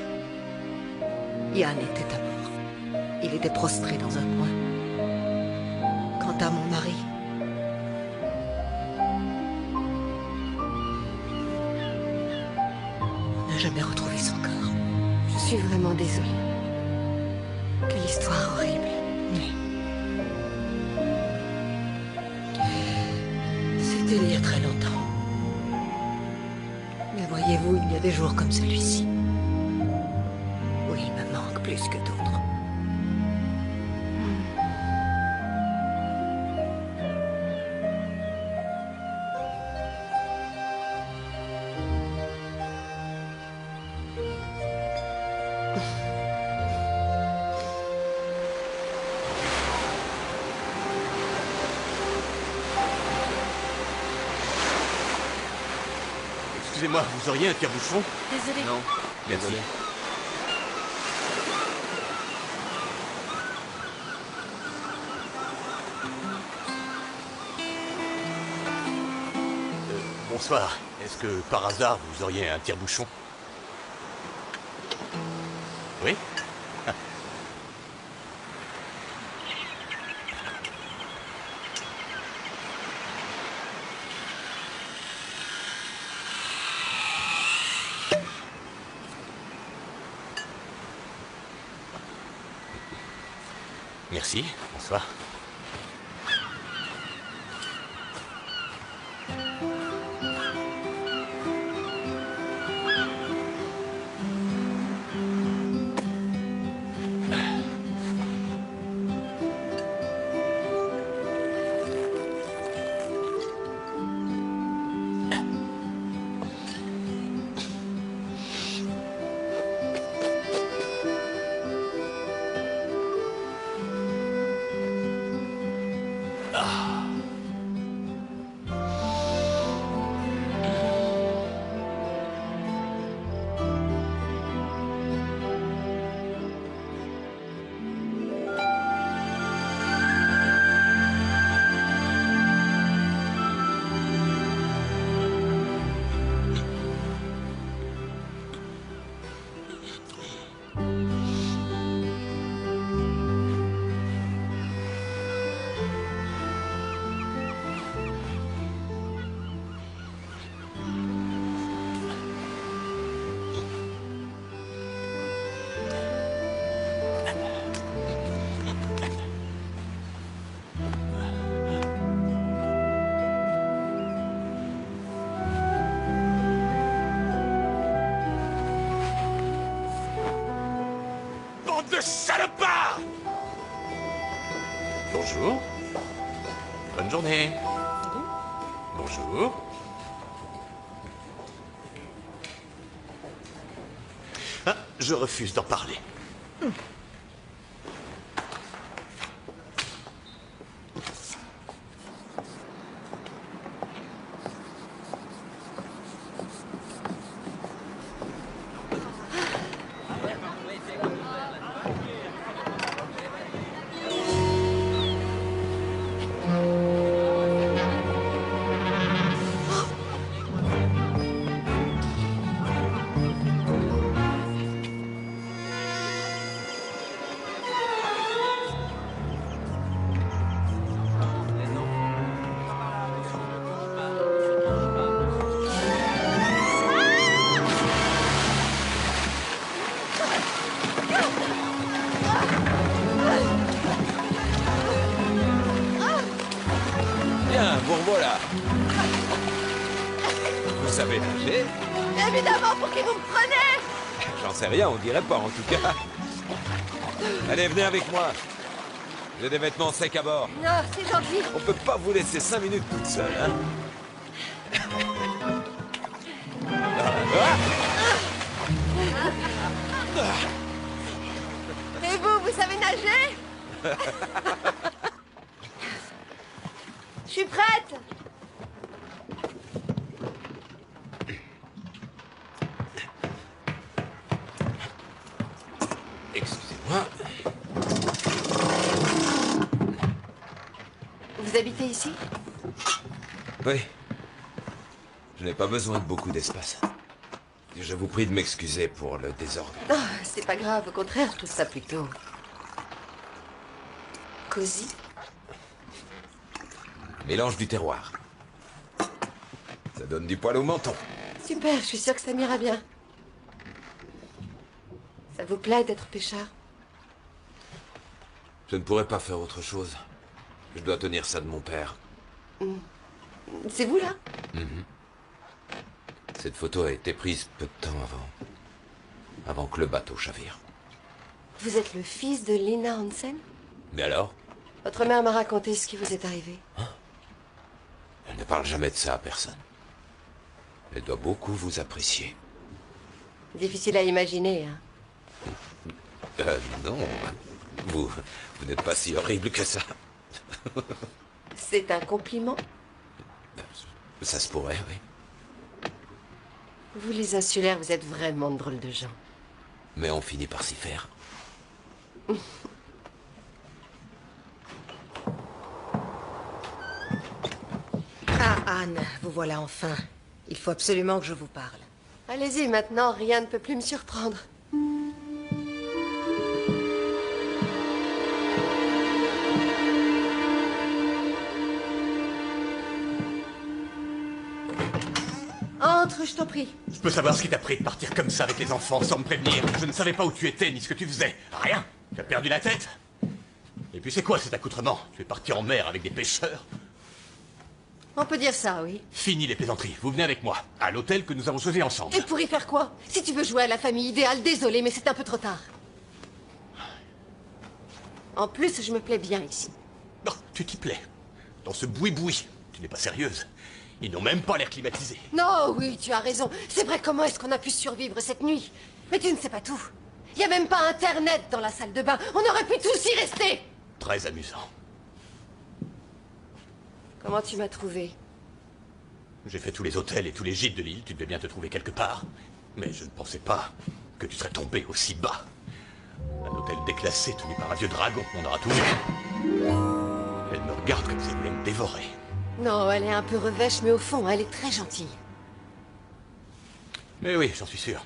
Yann était à bord. Il était prostré dans un coin. Quant à mon mari... on n'a jamais retrouvé son corps. Je suis vraiment désolée. Quelle histoire horrible. Oui. C'était il y a très longtemps. Mais voyez-vous, il y a des jours comme celui-ci. Où il me manque plus que d'autres. Excusez-moi, vous auriez un tire-bouchon? Désolée. Non, désolé. Bonsoir. Est-ce que, par hasard, vous auriez un tire-bouchon? Oui? Merci, bonsoir. De salopard! Bonjour. Bonne journée. Bonjour. Ah, je refuse d'en parler. Tiens, vous revoilà. Vous savez nager? Évidemment, pour qui vous me prenez? J'en sais rien, on dirait pas en tout cas. Allez, venez avec moi. J'ai des vêtements secs à bord. Ah, c'est gentil. On peut pas vous laisser 5 minutes toute seule, hein. Et vous savez nager? Je suis prête. Excusez-moi. Vous habitez ici? Oui. Je n'ai pas besoin de beaucoup d'espace. Je vous prie de m'excuser pour le désordre. Non, c'est pas grave. Au contraire, je trouve ça plutôt... cosy. Mélange du terroir. Ça donne du poil au menton. Super, je suis sûre que ça m'ira bien. Ça vous plaît d'être pêcheur? Je ne pourrais pas faire autre chose. Je dois tenir ça de mon père. C'est vous, là? Cette photo a été prise peu de temps avant que le bateau chavire. Vous êtes le fils de Lena Hansen? Mais alors? Votre mère m'a raconté ce qui vous est arrivé. Elle ne parle jamais de ça à personne. Elle doit beaucoup vous apprécier. Difficile à imaginer, hein? Non. Vous n'êtes pas si horrible que ça. C'est un compliment? Ça se pourrait, oui. Vous, les insulaires, vous êtes vraiment de drôles de gens. Mais on finit par s'y faire. Ah, Anne, vous voilà enfin. Il faut absolument que je vous parle. Allez-y, maintenant, rien ne peut plus me surprendre. Entre, je t'en prie. Je peux savoir ce qui t'a pris de partir comme ça avec les enfants sans me prévenir. Je ne savais pas où tu étais ni ce que tu faisais. Rien. Tu as perdu la tête. Et puis c'est quoi cet accoutrement? Tu es parti en mer avec des pêcheurs? On peut dire ça, oui. Fini les plaisanteries. Vous venez avec moi, à l'hôtel que nous avons choisi ensemble. Et pour y faire quoi? Si tu veux jouer à la famille idéale, désolé, mais c'est un peu trop tard. En plus, je me plais bien ici. Non, tu t'y plais. Dans ce boui-boui. Tu n'es pas sérieuse. Ils n'ont même pas l'air climatisés. Non, oui, tu as raison. C'est vrai, comment est-ce qu'on a pu survivre cette nuit? Mais tu ne sais pas tout. Il n'y a même pas Internet dans la salle de bain. On aurait pu tous y rester. Très amusant. Comment tu m'as trouvé? J'ai fait tous les hôtels et tous les gîtes de l'île. Tu devais bien te trouver quelque part. Mais je ne pensais pas que tu serais tombé aussi bas. Un hôtel déclassé tenu par un vieux dragon. On aura tout vu. Elle me regarde comme si elle voulait me dévorer. Non, elle est un peu revêche, mais au fond, elle est très gentille. Mais oui, j'en suis sûr.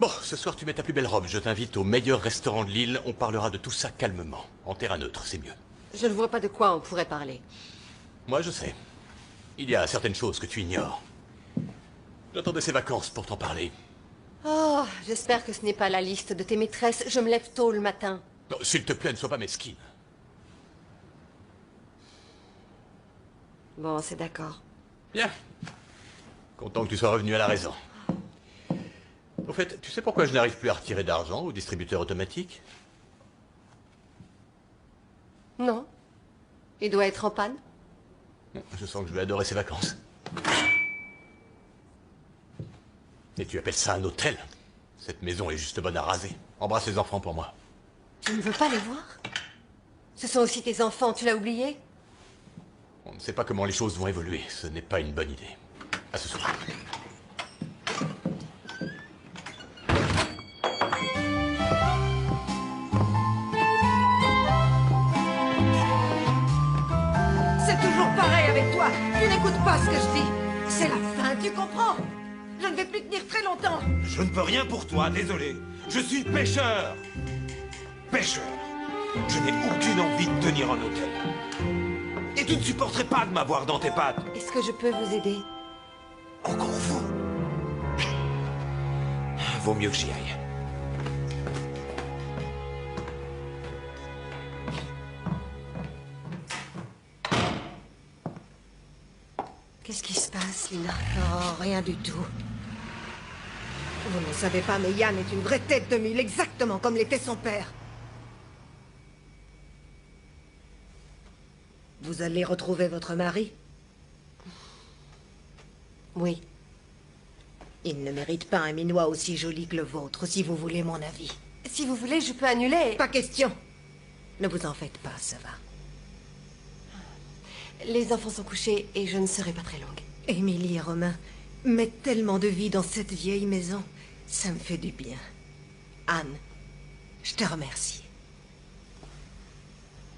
Bon, ce soir tu mets ta plus belle robe. Je t'invite au meilleur restaurant de l'île. On parlera de tout ça calmement. En terrain neutre, c'est mieux. Je ne vois pas de quoi on pourrait parler. Moi, je sais. Il y a certaines choses que tu ignores. J'attendais ces vacances pour t'en parler. Oh, j'espère que ce n'est pas la liste de tes maîtresses. Je me lève tôt le matin. Non, s'il te plaît, ne sois pas mesquine. Bon, c'est d'accord. Bien. Content que tu sois revenu à la raison. Au fait, tu sais pourquoi je n'arrive plus à retirer d'argent au distributeur automatique? Non. Il doit être en panne. Je sens que je vais adorer ces vacances. Et tu appelles ça un hôtel? Cette maison est juste bonne à raser. Embrasse les enfants pour moi. Tu ne veux pas les voir? Ce sont aussi tes enfants, tu l'as oublié? On ne sait pas comment les choses vont évoluer. Ce n'est pas une bonne idée. À ce soir. C'est toujours pareil avec toi. Tu n'écoutes pas ce que je dis. C'est la fin, tu comprends? Je ne vais plus tenir très longtemps. Je ne peux rien pour toi, désolé. Je suis pêcheur. Pêcheur. Je n'ai aucune envie de tenir un hôtel. Et tu ne supporterais pas de m'avoir dans tes pattes. Est-ce que je peux vous aider? Encore vous. Vaut mieux que j'y aille. Qu'est-ce qui se passe, Lina? Non, rien du tout. Vous ne le savez pas, mais Yann est une vraie tête de mule, exactement comme l'était son père. Vous allez retrouver votre mari? Oui. Il ne mérite pas un minois aussi joli que le vôtre, si vous voulez mon avis. Si vous voulez, je peux annuler. Pas question. Ne vous en faites pas, ça va. Les enfants sont couchés et je ne serai pas très longue. Émilie et Romain mettent tellement de vie dans cette vieille maison. Ça me fait du bien. Anne, je te remercie.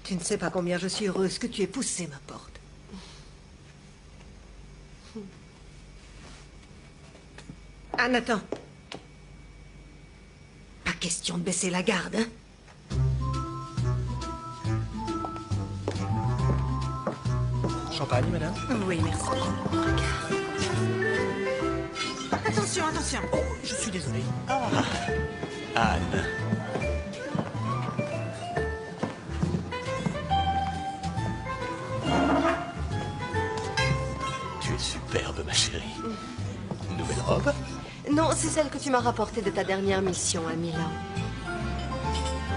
Tu ne sais pas combien je suis heureuse que tu aies poussé ma porte. Anne, attends. Pas question de baisser la garde, hein? Champagne, madame? Oui, merci. Attention, attention. Oh, je suis désolé. Anne. Tu es superbe, ma chérie. Nouvelle robe? Non, c'est celle que tu m'as rapportée de ta dernière mission à Milan.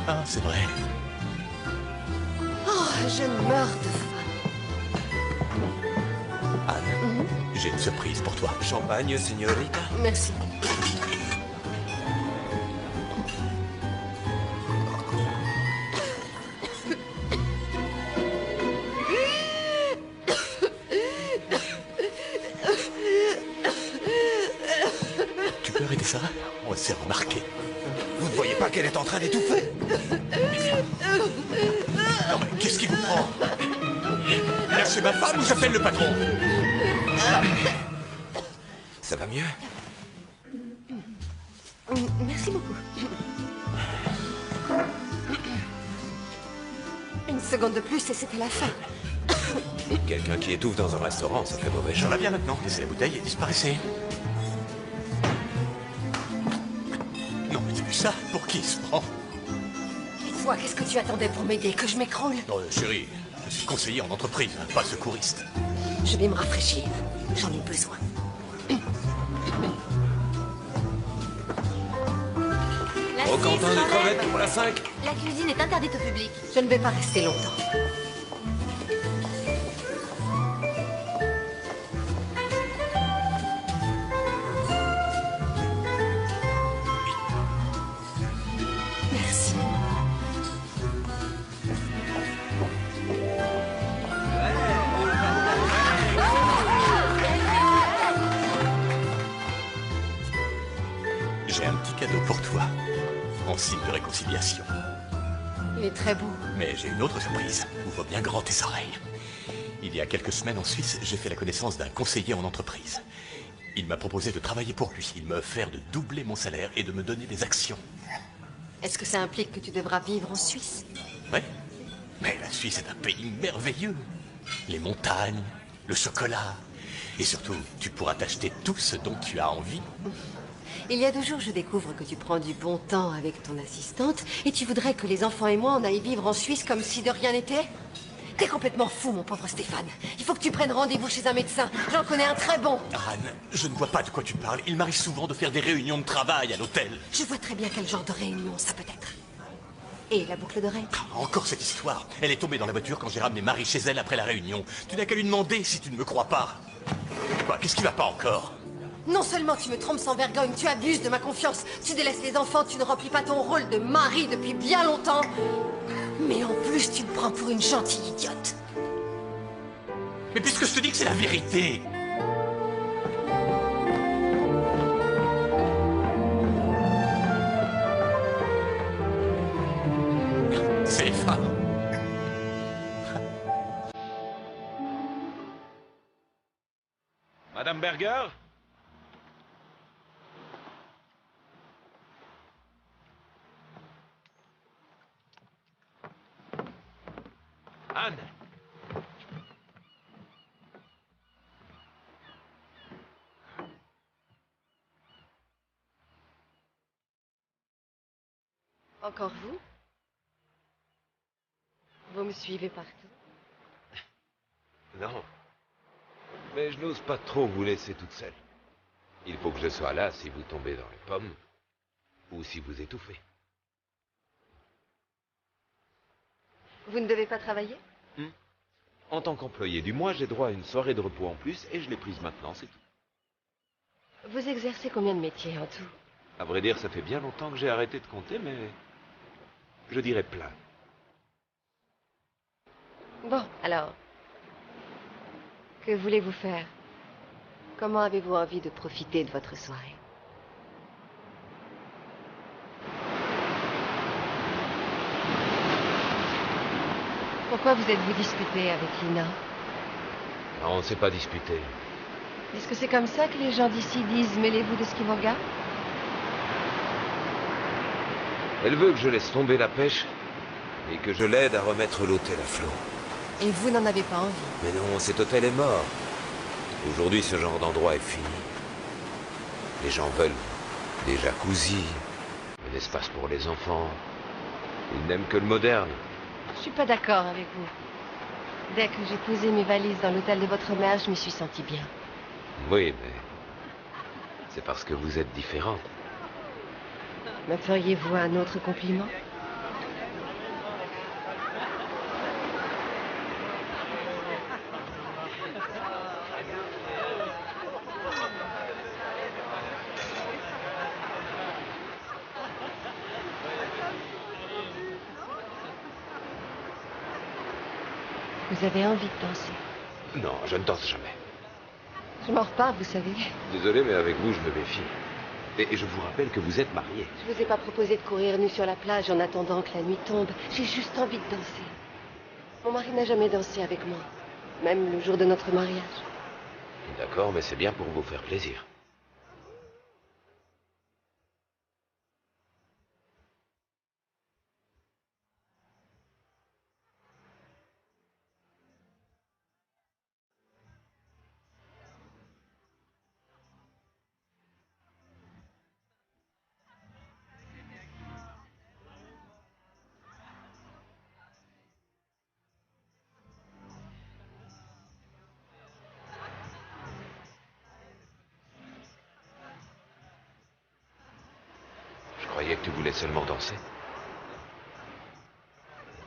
Ah, c'est vrai. Oh, je meurs de faim. Anne, j'ai une surprise pour toi. Champagne, signorita? Merci. Tu peux arrêter ça? On s'est remarqué. Vous ne voyez pas qu'elle est en train d'étouffer? Non, mais qu'est-ce qui vous prend? Lâchez ma femme ou j'appelle le patron? Ça va mieux? Merci beaucoup. Une seconde de plus et c'était la fin. Quelqu'un qui étouffe dans un restaurant, ça fait mauvais Ça genre. va bien maintenant. Laissez la bouteille et disparaissez. Non, mais t'as vu ça? Pour qui il se prend? Toi, qu'est-ce que tu attendais pour m'aider? Que je m'écroule? Non, chérie, je suis conseiller en entreprise, pas secouriste. Je vais me rafraîchir. J'en ai besoin. Roquentin de crevettes pour la 5. La cuisine est interdite au public. Je ne vais pas rester longtemps. Merci. J'ai un petit cadeau pour toi, en signe de réconciliation. Il est très beau. Mais j'ai une autre surprise. Ouvre bien grand tes oreilles. Il y a quelques semaines en Suisse, j'ai fait la connaissance d'un conseiller en entreprise. Il m'a proposé de travailler pour lui. Il m'a offert de doubler mon salaire et de me donner des actions. Est-ce que ça implique que tu devras vivre en Suisse? Ouais. Mais la Suisse est un pays merveilleux. Les montagnes, le chocolat. Et surtout, tu pourras t'acheter tout ce dont tu as envie. Il y a 2 jours, je découvre que tu prends du bon temps avec ton assistante et tu voudrais que les enfants et moi, on aille vivre en Suisse comme si de rien n'était? T'es complètement fou, mon pauvre Stéphane. Il faut que tu prennes rendez-vous chez un médecin. J'en connais un très bon. Anne, je ne vois pas de quoi tu parles. Il m'arrive souvent de faire des réunions de travail à l'hôtel. Je vois très bien quel genre de réunion ça peut être. Et la boucle d'oreille? Ah, encore cette histoire. Elle est tombée dans la voiture quand j'ai ramené Marie chez elle après la réunion. Tu n'as qu'à lui demander si tu ne me crois pas. Quoi, qu'est-ce qui va pas encore? Non seulement tu me trompes sans vergogne, tu abuses de ma confiance, tu délaisses les enfants, tu ne remplis pas ton rôle de mari depuis bien longtemps. Mais en plus, tu me prends pour une gentille idiote. Mais puisque je te dis que c'est la vérité. C'est les femmes. Madame Berger? Anne? Encore vous? Vous me suivez partout? Non. Mais je n'ose pas trop vous laisser toute seule. Il faut que je sois là si vous tombez dans les pommes, ou si vous étouffez. Vous ne devez pas travailler? En tant qu'employé du mois, j'ai droit à une soirée de repos en plus, et je l'ai prise maintenant, c'est tout. Vous exercez combien de métiers en tout? À vrai dire, ça fait bien longtemps que j'ai arrêté de compter, mais... je dirais plein. Bon, alors... que voulez-vous faire? Comment avez-vous envie de profiter de votre soirée? Pourquoi vous êtes-vous disputé avec Lina? Non, on ne s'est pas disputé. Est-ce que c'est comme ça que les gens d'ici disent « mêlez-vous de ce qui vous regarde » ? Elle veut que je laisse tomber la pêche et que je l'aide à remettre l'hôtel à flot. Et vous n'en avez pas envie? Mais non, cet hôtel est mort. Aujourd'hui, ce genre d'endroit est fini. Les gens veulent des jacuzzis, un espace pour les enfants. Ils n'aiment que le moderne. Je suis pas d'accord avec vous. Dès que j'ai posé mes valises dans l'hôtel de votre mère, je m'y suis sentie bien. Oui, mais... c'est parce que vous êtes différente. Me feriez-vous un autre compliment? Vous avez envie de danser? Non, je ne danse jamais. Je m'en repars, vous savez. Désolé, mais avec vous, je me méfie. Et je vous rappelle que vous êtes marié. Je vous ai pas proposé de courir nu sur la plage en attendant que la nuit tombe. J'ai juste envie de danser. Mon mari n'a jamais dansé avec moi, même le jour de notre mariage. D'accord, mais c'est bien pour vous faire plaisir. Je croyais que tu voulais seulement danser.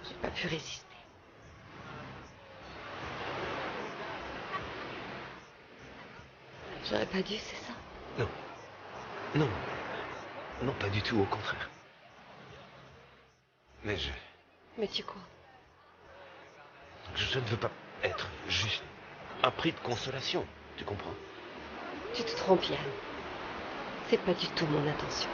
J'ai pas pu résister. J'aurais pas dû, c'est ça? Non. Non. Non, pas du tout, au contraire. Mais Mais tu quoi? je ne veux pas être juste un prix de consolation, tu comprends? Tu te trompes, Yann. C'est pas du tout mon intention.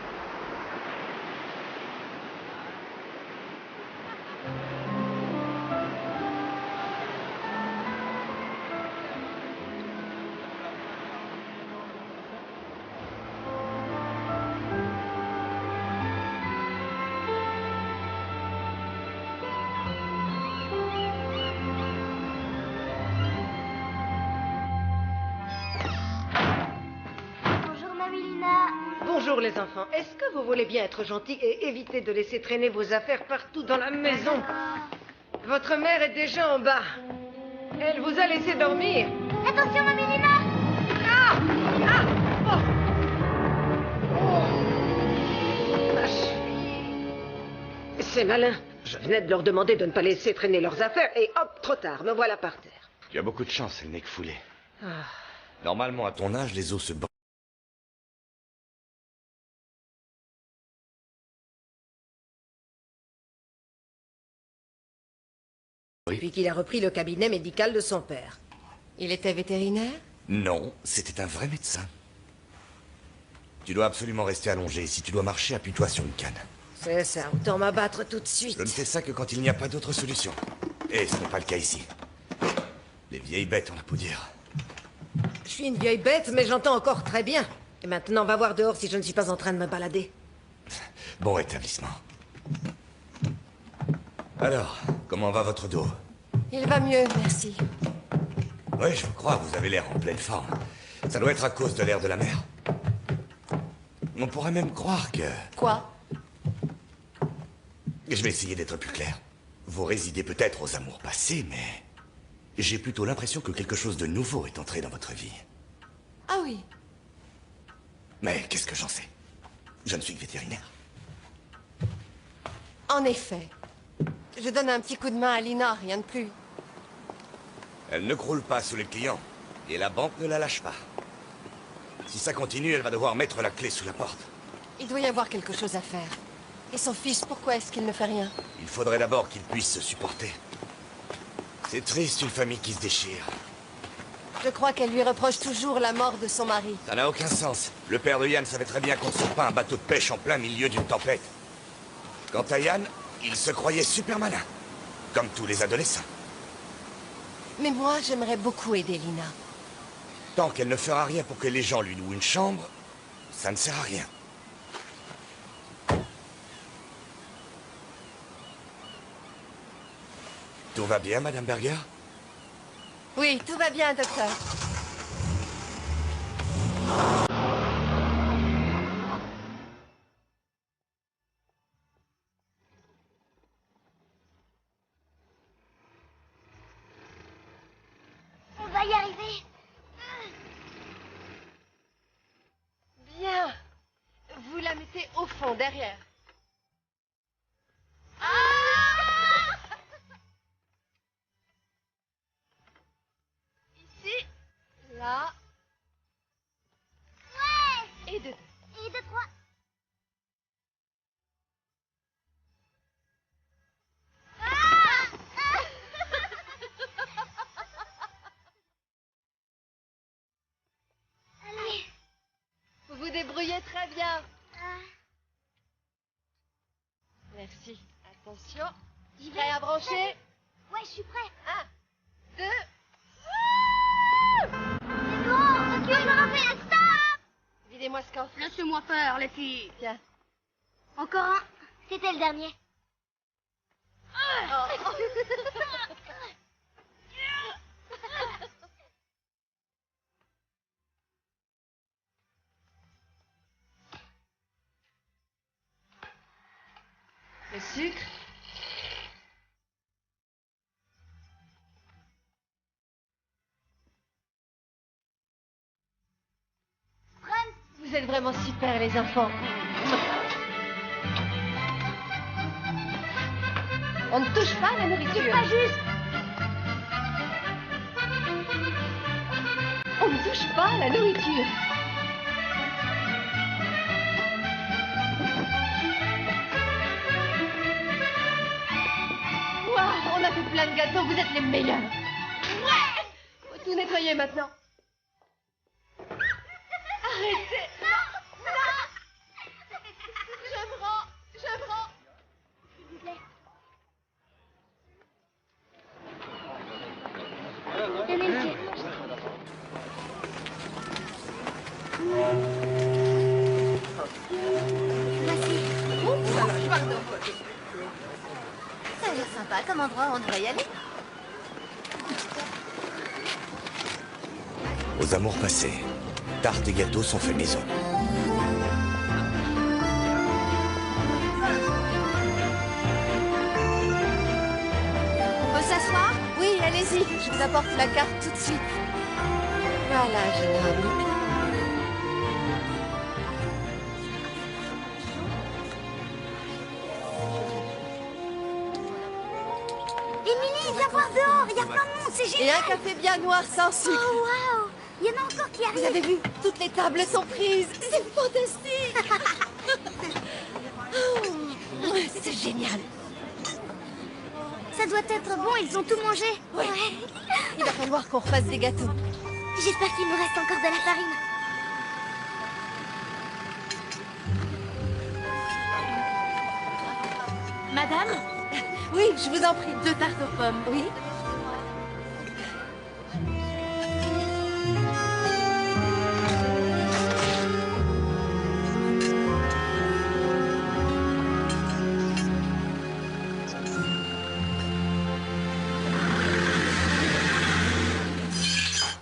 Bonjour, Mamie Lina. Bonjour les enfants. Est-ce que vous voulez bien être gentils et éviter de laisser traîner vos affaires partout dans la maison? Votre mère est déjà en bas. Elle vous a laissé dormir. Attention, Mamie Lina. Ah! Ah! Oh! Oh! Ma cheville. C'est malin. Je venais de leur demander de ne pas laisser traîner leurs affaires et hop, trop tard, me voilà par terre. Tu as beaucoup de chance, c'est le nez foulé. Ah. Normalement, à ton âge, les os se brisent. Depuis qu'il a repris le cabinet médical de son père. Il était vétérinaire? Non, c'était un vrai médecin. Tu dois absolument rester allongé. Si tu dois marcher, appuie-toi sur une canne. C'est ça, autant m'abattre tout de suite. Je ne fais ça que quand il n'y a pas d'autre solution. Et ce n'est pas le cas ici. Les vieilles bêtes ont la peau dure. Je suis une vieille bête, mais j'entends encore très bien. Et maintenant, va voir dehors si je ne suis pas en train de me balader. Bon rétablissement. Alors, comment va votre dos? Il va mieux, merci. Oui, je vous crois, vous avez l'air en pleine forme. Ça doit être à cause de l'air de la mer. On pourrait même croire que... Quoi? Je vais essayer d'être plus clair. Vous résidez peut-être aux amours passés, mais... j'ai plutôt l'impression que quelque chose de nouveau est entré dans votre vie. Ah oui. Mais qu'est-ce que j'en sais? Je ne suis que vétérinaire. En effet. Je donne un petit coup de main à Lina, rien de plus. Elle ne croule pas sous les clients. Et la banque ne la lâche pas. Si ça continue, elle va devoir mettre la clé sous la porte. Il doit y avoir quelque chose à faire. Et son fils, pourquoi est-ce qu'il ne fait rien? Il faudrait d'abord qu'il puisse se supporter. C'est triste, une famille qui se déchire. Je crois qu'elle lui reproche toujours la mort de son mari. Ça n'a aucun sens. Le père de Yann savait très bien qu'on ne sort pas un bateau de pêche en plein milieu d'une tempête. Quant à Yann, il se croyait super malin. Comme tous les adolescents. Mais moi, j'aimerais beaucoup aider Lina. Tant qu'elle ne fera rien pour que les gens lui louent une chambre, ça ne sert à rien. Tout va bien, Madame Berger? Oui, tout va bien, docteur. On va y arriver. Bien. Vous la mettez au fond, derrière. Ici. Là. Ouais. Et deux. Et 2, 3. Allez. Vous vous débrouillez très bien. Merci. Attention. Prêt à brancher? Ouais, je suis prêt. 1, 2. C'est bon, recule, Marvel, stop. Videz-moi ce coffre. Laissez-moi faire, les filles. Tiens. Encore un. C'était le dernier. Le sucre. Vous êtes vraiment super, les enfants. On ne touche pas à la nourriture. C'est pas juste. On ne touche pas à la nourriture. Waouh, on a fait plein de gâteaux, vous êtes les meilleurs. Ouais. Faut tout nettoyer maintenant. Arrêtez. Non. Je me rends. S'il vous plaît. Tenez le pied. Voici. Pardon. Ça a l'air sympa comme endroit, on devrait y aller. Aux amours passés, tartes et gâteaux sont faits maison. On peut s'asseoir? Oui, allez-y. Je vous apporte la carte tout de suite. Voilà, jeune ami. Émilie, viens voir dehors. Il y a plein de monde, c'est Et génial. un café bien noir sans sucre. Oh, waouh. Il y en a encore qui Vous arrivent. avez vu? Toutes les tables sont prises. C'est fantastique. Oh, c'est génial. Ça doit être bon, ils ont tout mangé. Ouais. Il va falloir qu'on refasse des gâteaux. J'espère qu'il nous reste encore de la farine. Madame, Oui, je vous en prie. 2 tartes aux pommes. Oui.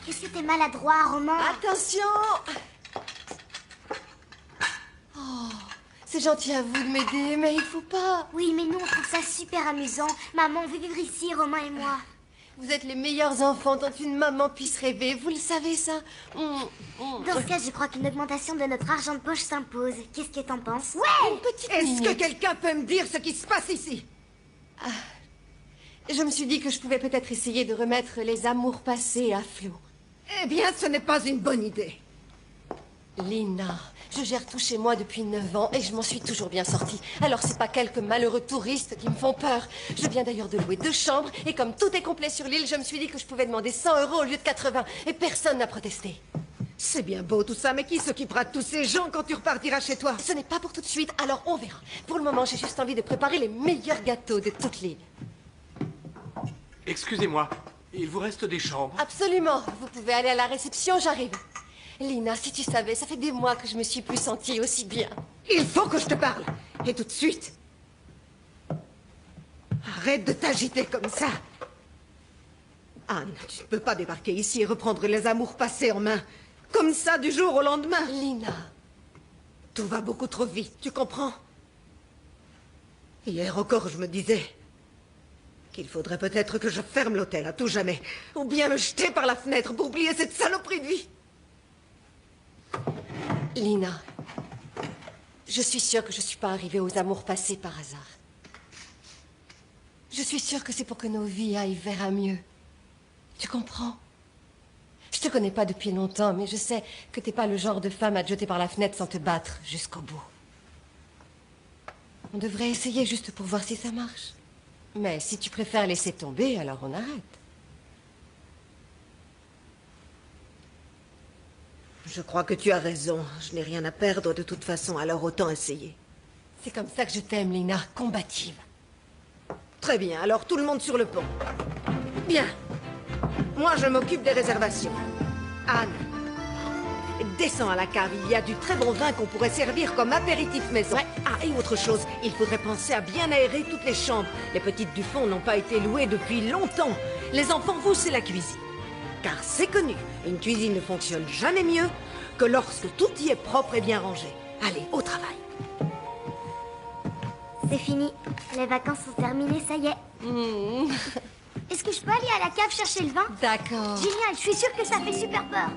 Qu'est-ce que t'es maladroit, Roman. Attention. Oh, c'est gentil à vous de m'aider, mais il faut pas. Oui, mais nous, on trouve ça super amusant. Maman veut vivre ici, Romain et moi. Vous êtes les meilleurs enfants dont une maman puisse rêver. Vous le savez, ça? Dans ce cas, je crois qu'une augmentation de notre argent de poche s'impose. Qu'est-ce que t'en penses? Ouais! Une petite Est-ce minute. que quelqu'un peut me dire ce qui se passe ici? Je me suis dit que je pouvais peut-être essayer de remettre les amours passés à flot. Eh bien, ce n'est pas une bonne idée. Lina, je gère tout chez moi depuis 9 ans et je m'en suis toujours bien sortie. Alors c'est pas quelques malheureux touristes qui me font peur. Je viens d'ailleurs de louer 2 chambres et comme tout est complet sur l'île, je me suis dit que je pouvais demander 100 € au lieu de 80 et personne n'a protesté. C'est bien beau tout ça, mais qui s'occupera de tous ces gens quand tu repartiras chez toi? Ce n'est pas pour tout de suite, alors on verra. Pour le moment, j'ai juste envie de préparer les meilleurs gâteaux de toute l'île. Excusez-moi, il vous reste des chambres? Absolument, vous pouvez aller à la réception, j'arrive. Lina, si tu savais, ça fait des mois que je me suis plus sentie aussi bien. Il faut que je te parle, et tout de suite. Arrête de t'agiter comme ça. Anne, tu ne peux pas débarquer ici et reprendre les amours passés en main. Comme ça, du jour au lendemain. Lina. Tout va beaucoup trop vite, tu comprends? Hier encore, je me disais qu'il faudrait peut-être que je ferme l'hôtel à tout jamais. Ou bien le jeter par la fenêtre pour oublier cette saloperie de vie. Lina, je suis sûre que je ne suis pas arrivée aux amours passés par hasard. Je suis sûre que c'est pour que nos vies aillent vers un mieux. Tu comprends? Je te connais pas depuis longtemps, mais je sais que t'es pas le genre de femme à te jeter par la fenêtre sans te battre jusqu'au bout. On devrait essayer juste pour voir si ça marche. Mais si tu préfères laisser tomber, alors on arrête. Je crois que tu as raison. Je n'ai rien à perdre de toute façon, alors autant essayer. C'est comme ça que je t'aime, Lina, combative. Très bien, alors tout le monde sur le pont. Bien. Moi, je m'occupe des réservations. Anne, descends à la cave. Il y a du très bon vin qu'on pourrait servir comme apéritif maison. Ouais. Ah, et autre chose, il faudrait penser à bien aérer toutes les chambres. Les petites du fond n'ont pas été louées depuis longtemps. Les enfants, vous, c'est la cuisine. Car c'est connu, une cuisine ne fonctionne jamais mieux que lorsque tout y est propre et bien rangé. Allez, au travail. C'est fini. Les vacances sont terminées, ça y est. Est-ce que je peux aller à la cave chercher le vin? D'accord. Génial, je suis sûre que ça fait super peur.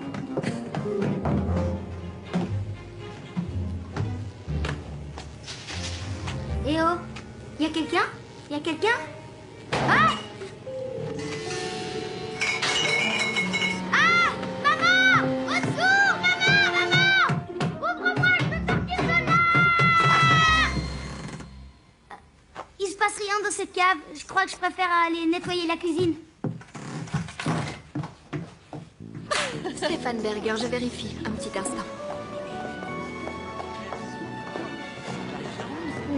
Eh oh, y a quelqu'un? Y a quelqu'un? Ah! Ah! Maman! Au secours! Maman! Maman! Ouvre-moi, je veux sortir de là! Il se passe rien dans cette cave. Je crois que je préfère aller nettoyer la cuisine. Stéphane Berger, je vérifie. Un petit instant.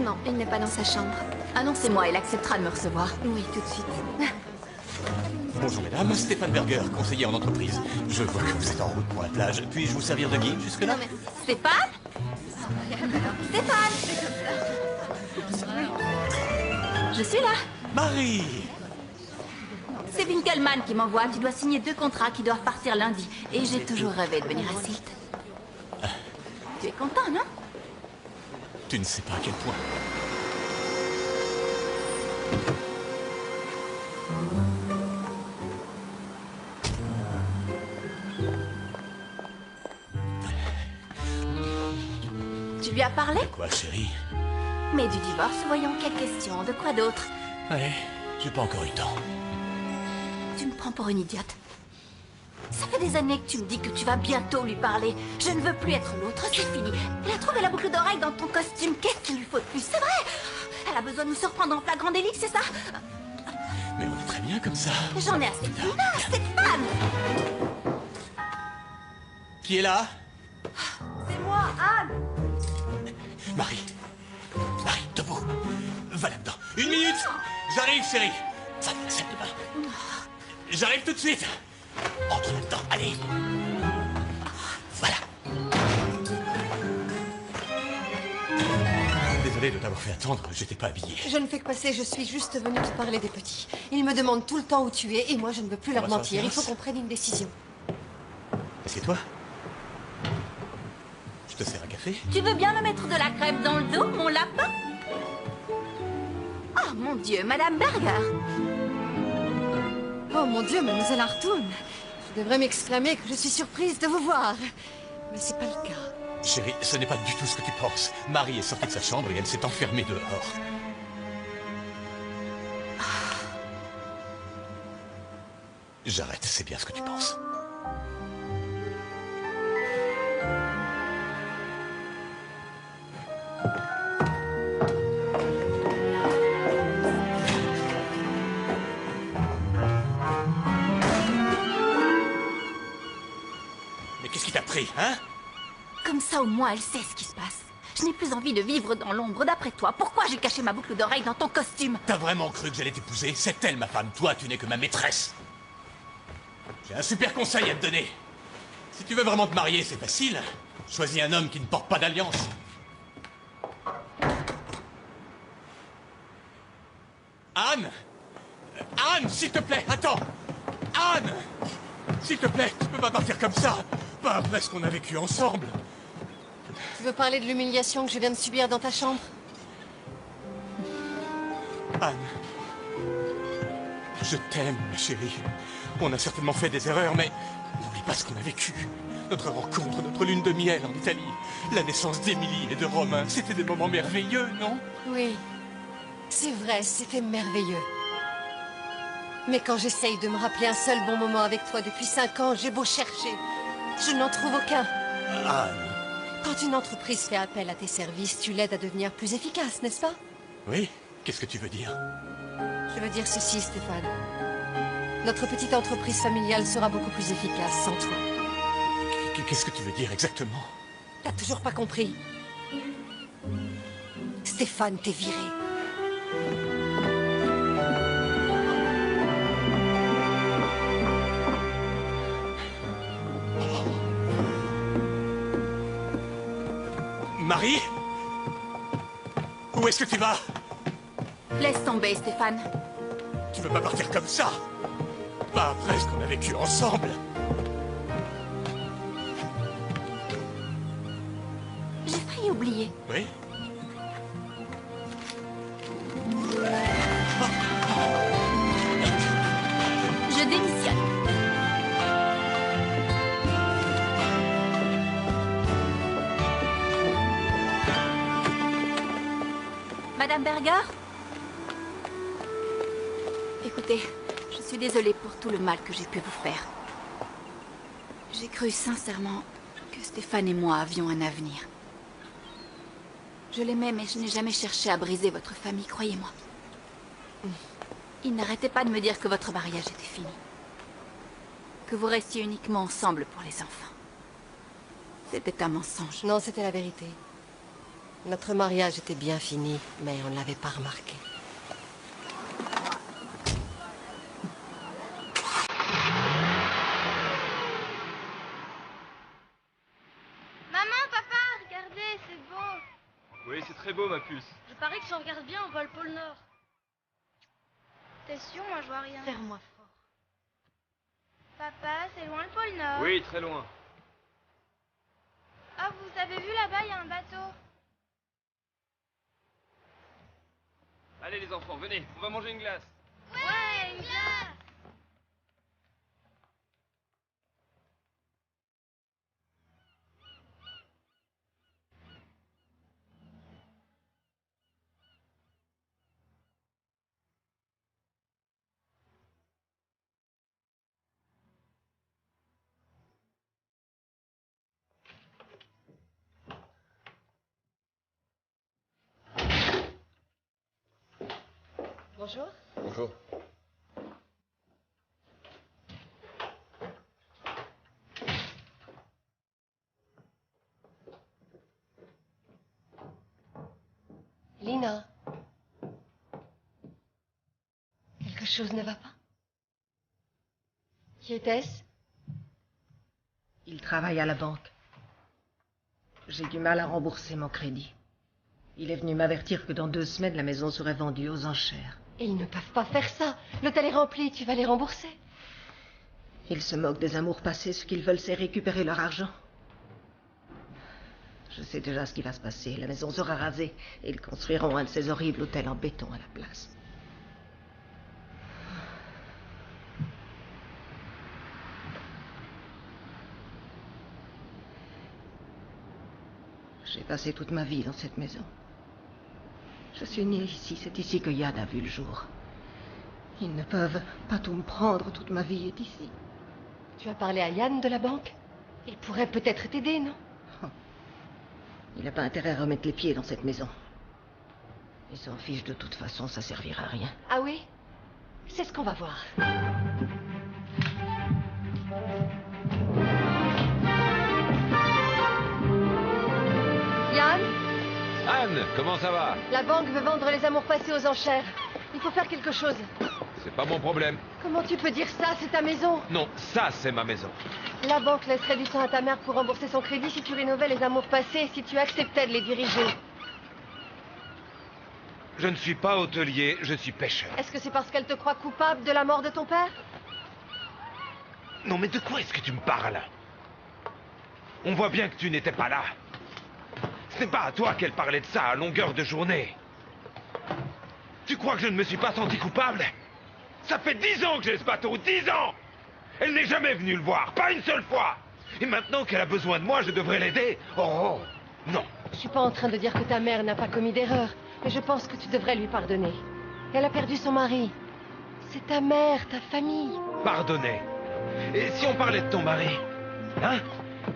Non, il n'est pas dans sa chambre. Annoncez-moi, il acceptera de me recevoir. Oui, tout de suite. Bonjour mesdames, Stéphane Berger, conseiller en entreprise. Je vois que vous êtes en route pour la plage. Puis-je vous servir de guide jusque-là? Non, merci. Stéphane? Stéphane! Je suis là. Marie! C'est Winkelmann qui m'envoie. Tu dois signer 2 contrats qui doivent partir lundi. Et j'ai toujours rêvé de venir à Sylt. Tu es content, non? Tu ne sais pas à quel point. Tu lui as parlé? De quoi, chérie? Mais du divorce, voyons, quelle question? De quoi d'autre? Allez, j'ai pas encore eu le temps. Tu me prends pour une idiote. Ça fait des années que tu me dis que tu vas bientôt lui parler. Je ne veux plus être l'autre, c'est fini. Elle a trouvé la boucle d'oreille dans ton costume. Qu'est-ce qu'il lui faut de plus? C'est vrai! Elle a besoin de nous surprendre en flagrant délit, c'est ça? Mais on est très bien comme ça. J'en ai assez. Non, Stéphane! Qui est là? C'est moi, Anne. Marie. Marie, debout. Va là-dedans. 1 minute! J'arrive, chérie. Va dans la salle de bain. J'arrive tout de suite. Entre là-dedans, allez. Voilà. Désolé de t'avoir fait attendre, j'étais pas habillé. Je ne fais que passer, je suis juste venue te parler des petits. Ils me demandent tout le temps où tu es et moi je ne veux plus leur mentir. Il faut qu'on prenne une décision. Assieds-toi. Je te sers un café? Tu veux bien me mettre de la crème dans le dos, mon lapin? Oh mon Dieu, Madame Berger! Oh mon Dieu, mademoiselle Artoun. Je devrais m'exclamer que je suis surprise de vous voir. Mais c'est pas le cas. Chérie, ce n'est pas du tout ce que tu penses. Marie est sortie de sa chambre et elle s'est enfermée dehors. J'arrête, c'est bien ce que tu penses. Mais qu'est-ce qui t'a pris, hein? Comme ça, au moins, elle sait ce qui se passe. Je n'ai plus envie de vivre dans l'ombre. D'après toi, pourquoi j'ai caché ma boucle d'oreille dans ton costume? T'as vraiment cru que j'allais t'épouser? C'est elle, ma femme. Toi, tu n'es que ma maîtresse. J'ai un super conseil à te donner. Si tu veux vraiment te marier, c'est facile. Choisis un homme qui ne porte pas d'alliance. Anne! Anne, s'il te plaît, attends! Anne! S'il te plaît, tu peux pas partir comme ça. Pas après ce qu'on a vécu ensemble. Tu veux parler de l'humiliation que je viens de subir dans ta chambre? Anne, je t'aime, ma chérie. On a certainement fait des erreurs, mais n'oublie pas ce qu'on a vécu. Notre rencontre, notre lune de miel en Italie, la naissance d'Émilie et de Romain, c'était des moments merveilleux, non? Oui, c'est vrai, c'était merveilleux. Mais quand j'essaye de me rappeler un seul bon moment avec toi depuis 5 ans, j'ai beau chercher, je n'en trouve aucun. Anne. Quand une entreprise fait appel à tes services, tu l'aides à devenir plus efficace, n'est-ce pas? Oui? Qu'est-ce que tu veux dire? Je veux dire ceci, Stéphane. Notre petite entreprise familiale sera beaucoup plus efficace sans toi. Qu'est-ce que tu veux dire exactement? T'as toujours pas compris? Stéphane, t'es viré. Marie? Où est-ce que tu vas? Laisse tomber, Stéphane. Tu veux pas partir comme ça? Pas après ce qu'on a vécu ensemble. J'ai failli oublier. Oui? Je démissionne. Madame Berger? Écoutez, je suis désolée pour tout le mal que j'ai pu vous faire. J'ai cru sincèrement que Stéphane et moi avions un avenir. Je l'aimais, mais je n'ai jamais cherché à briser votre famille, croyez-moi. Il n'arrêtait pas de me dire que votre mariage était fini. Que vous restiez uniquement ensemble pour les enfants. C'était un mensonge. Non, c'était la vérité. Notre mariage était bien fini, mais on ne l'avait pas remarqué. Maman, papa, regardez, c'est beau. Oui, c'est très beau, ma puce. Je parie que si on regarde bien, on voit le pôle Nord. T'es sûr, moi je vois rien. Serre-moi fort. Papa, c'est loin le pôle Nord. Oui, très loin. Ah, vous avez vu là-bas, il y a un bateau. Allez les enfants, venez, on va manger une glace. Ouais, une glace. Bonjour. Bonjour. Lina. Quelque chose ne va pas? Qui était-ce? Il travaille à la banque. J'ai du mal à rembourser mon crédit. Il est venu m'avertir que dans 2 semaines, la maison serait vendue aux enchères. Et ils ne peuvent pas faire ça. L'hôtel est rempli, tu vas les rembourser. Ils se moquent des amours passés. Ce qu'ils veulent, c'est récupérer leur argent. Je sais déjà ce qui va se passer. La maison sera rasée et ils construiront un de ces horribles hôtels en béton à la place. J'ai passé toute ma vie dans cette maison. Je suis née ici, c'est ici que Yann a vu le jour. Ils ne peuvent pas tout me prendre, toute ma vie est ici. Tu as parlé à Yann de la banque? Il pourrait peut-être t'aider, non? Il n'a pas intérêt à remettre les pieds dans cette maison. Il s'en fiche de toute façon, ça servira à rien. Ah oui? C'est ce qu'on va voir. Yann? Anne, comment ça va? La banque veut vendre les amours passés aux enchères. Il faut faire quelque chose. C'est pas mon problème. Comment tu peux dire ça? C'est ta maison. Non, ça c'est ma maison. La banque laisserait du temps à ta mère pour rembourser son crédit si tu rénovais les amours passés, si tu acceptais de les diriger. Je ne suis pas hôtelier, je suis pêcheur. Est-ce que c'est parce qu'elle te croit coupable de la mort de ton père? Non, mais de quoi est-ce que tu me parles? On voit bien que tu n'étais pas là. Ce n'est pas à toi qu'elle parlait de ça à longueur de journée. Tu crois que je ne me suis pas senti coupable? Ça fait 10 ans que j'ai ce bateau, 10 ans! Elle n'est jamais venue le voir, pas une seule fois! Et maintenant qu'elle a besoin de moi, je devrais l'aider? Oh, non. Je suis pas en train de dire que ta mère n'a pas commis d'erreur, mais je pense que tu devrais lui pardonner. Elle a perdu son mari. C'est ta mère, ta famille. Pardonner? Et si on parlait de ton mari? Hein?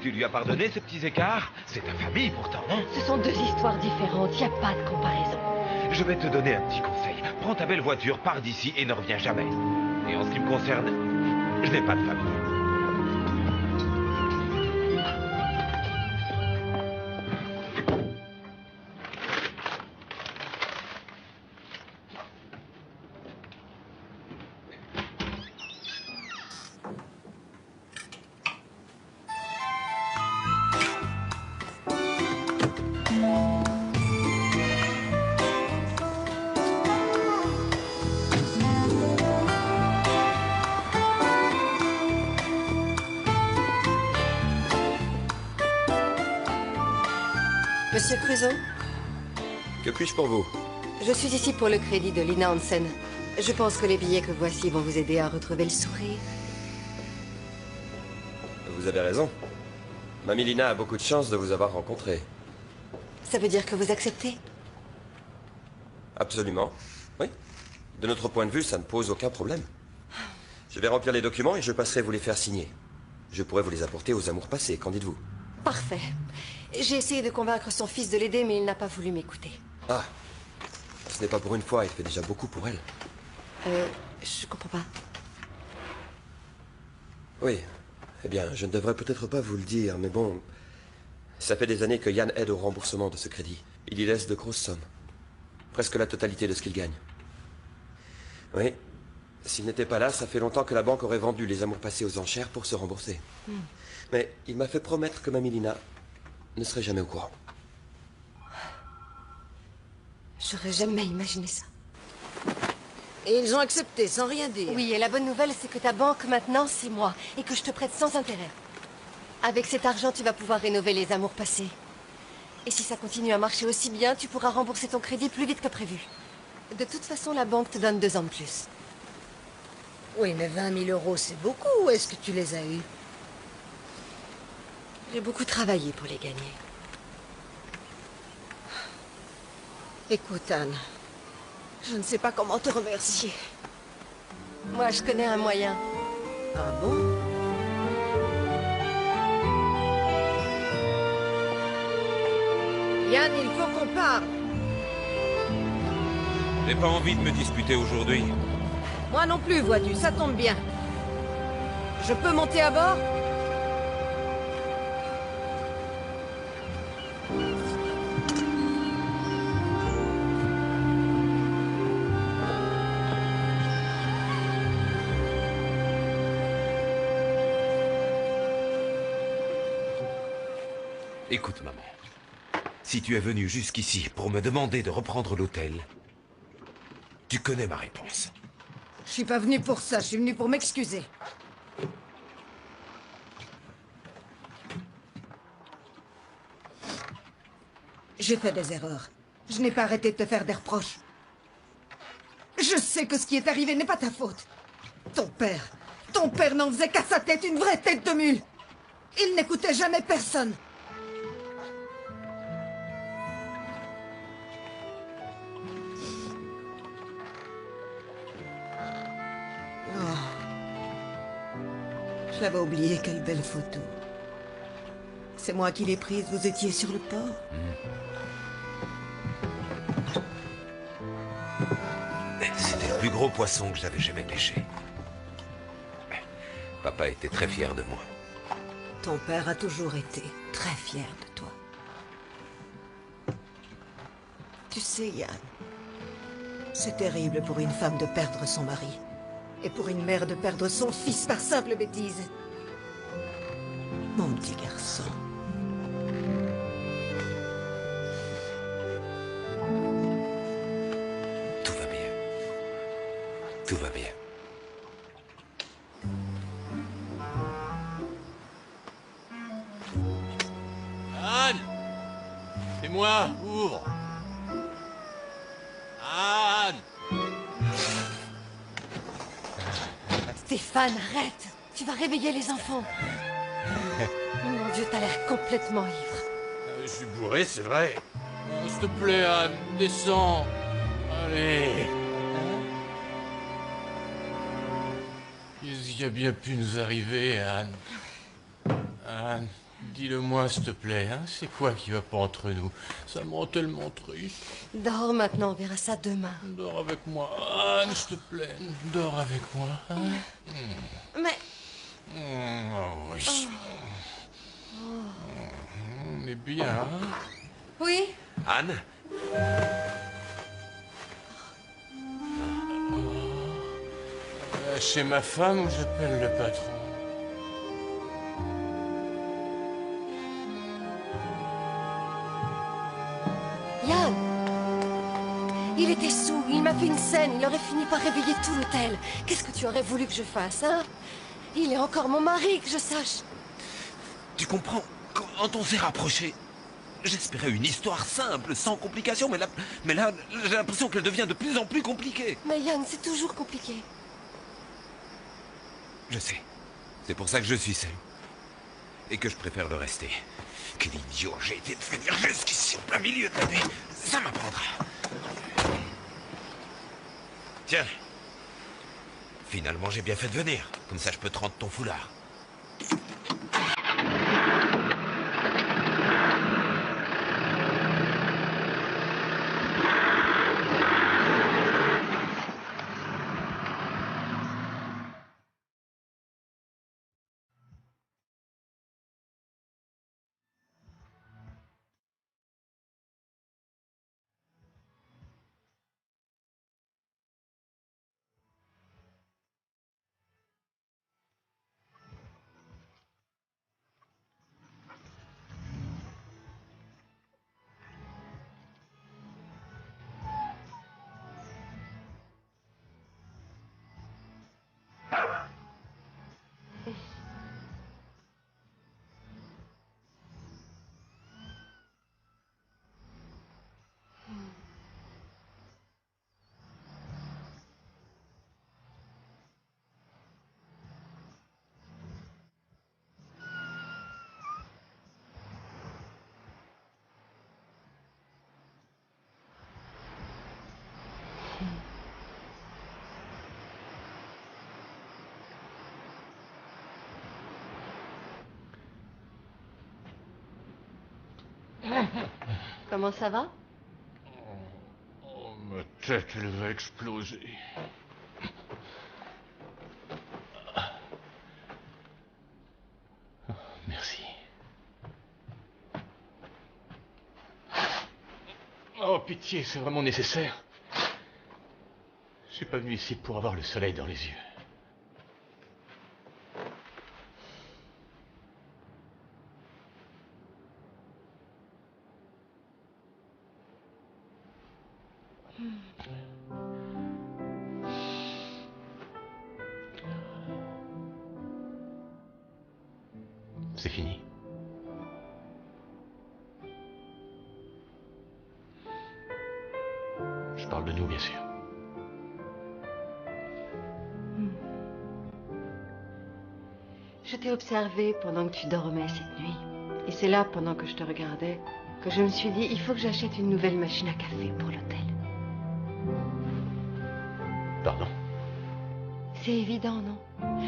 Tu lui as pardonné ces petits écarts? C'est ta famille pourtant, non? Ce sont deux histoires différentes, il n'y a pas de comparaison. Je vais te donner un petit conseil. Prends ta belle voiture, pars d'ici et ne reviens jamais. Et en ce qui me concerne, je n'ai pas de famille. Monsieur Crusoe? Que puis-je pour vous? Je suis ici pour le crédit de Lina Hansen. Je pense que les billets que voici vont vous aider à retrouver le sourire. Vous avez raison. Mamie Lina a beaucoup de chance de vous avoir rencontré. Ça veut dire que vous acceptez? Absolument. Oui. De notre point de vue, ça ne pose aucun problème. Je vais remplir les documents et je passerai vous les faire signer. Je pourrai vous les apporter aux amours passés, qu'en dites-vous? Parfait. J'ai essayé de convaincre son fils de l'aider, mais il n'a pas voulu m'écouter. Ah. Ce n'est pas pour une fois, il fait déjà beaucoup pour elle. Je comprends pas. Oui. Eh bien, je ne devrais peut-être pas vous le dire, mais bon... Ça fait des années que Yann aide au remboursement de ce crédit. Il y laisse de grosses sommes. Presque la totalité de ce qu'il gagne. Oui. S'il n'était pas là, ça fait longtemps que la banque aurait vendu les amours passés aux enchères pour se rembourser. Mais il m'a fait promettre que Mamie Lina ne serait jamais au courant. J'aurais jamais imaginé ça. Et ils ont accepté, sans rien dire. Oui, et la bonne nouvelle, c'est que ta banque, maintenant, c'est moi, et que je te prête sans intérêt. Avec cet argent, tu vas pouvoir rénover les amours passés. Et si ça continue à marcher aussi bien, tu pourras rembourser ton crédit plus vite que prévu. De toute façon, la banque te donne 2 ans de plus. Oui, mais 20 000 euros, c'est beaucoup. Où est-ce que tu les as eus? J'ai beaucoup travaillé pour les gagner. Écoute, Anne, je ne sais pas comment te remercier. Moi, je connais un moyen. Ah bon? Yann, il faut qu'on parle. J'ai pas envie de me disputer aujourd'hui. Moi non plus, vois-tu, ça tombe bien. Je peux monter à bord? Écoute, maman. Si tu es venue jusqu'ici pour me demander de reprendre l'hôtel, tu connais ma réponse. Je suis pas venu pour ça, je suis venu pour m'excuser. J'ai fait des erreurs. Je n'ai pas arrêté de te faire des reproches. Je sais que ce qui est arrivé n'est pas ta faute. Ton père n'en faisait qu'à sa tête, une vraie tête de mule. Il n'écoutait jamais personne. J'avais oublié, quelle belle photo. C'est moi qui l'ai prise, vous étiez sur le port. C'était le plus gros poisson que j'avais jamais pêché. Papa était très fier de moi. Ton père a toujours été très fier de toi. Tu sais, Yann, c'est terrible pour une femme de perdre son mari. Et pour une mère de perdre son fils par simple bêtise. Mon petit garçon. Tout va bien. Tout va bien. Anne! C'est moi, ouvre! Anne! Stéphane, arrête! Tu vas réveiller les enfants. Mon Dieu, t'as l'air complètement ivre. Je suis bourré, c'est vrai. Oh, s'il te plaît, Anne, descends. Allez. Qu'est-ce qui a bien pu nous arriver, Anne? Anne, dis-le-moi, s'il te plaît, hein? C'est quoi qui va pas entre nous? Ça me rend tellement triste. Dors maintenant, on verra ça demain. Dors avec moi, Anne, s'il te plaît. Dors avec moi, hein? Mais... Oh, oui. On est bien, hein? Oui? Anne? Chez ma femme ou j'appelle le patron? Yann! Il était saoul, il m'a fait une scène, il aurait fini par réveiller tout l'hôtel. Qu'est-ce que tu aurais voulu que je fasse, hein? Il est encore mon mari, que je sache. Tu comprends? Quand on s'est rapprochés, j'espérais une histoire simple, sans complications, mais là, j'ai l'impression qu'elle devient de plus en plus compliquée. Mais Yann, c'est toujours compliqué. Je sais. C'est pour ça que je suis seul. Et que je préfère le rester. Quel idiot j'ai été de venir jusqu'ici en plein milieu de la nuit. Ça m'apprendra. Tiens. Finalement, j'ai bien fait de venir. Comme ça, je peux te rendre ton foulard. Comment ça va? Oh, ma tête, elle va exploser. Oh, merci. Oh, pitié, c'est vraiment nécessaire. Je suis pas venu ici pour avoir le soleil dans les yeux. C'est fini. Je parle de nous, bien sûr. Je t'ai observé pendant que tu dormais cette nuit. Et c'est là, pendant que je te regardais, que je me suis dit, il faut que j'achète une nouvelle machine à café pour l'hôtel. Pardon? C'est évident, non?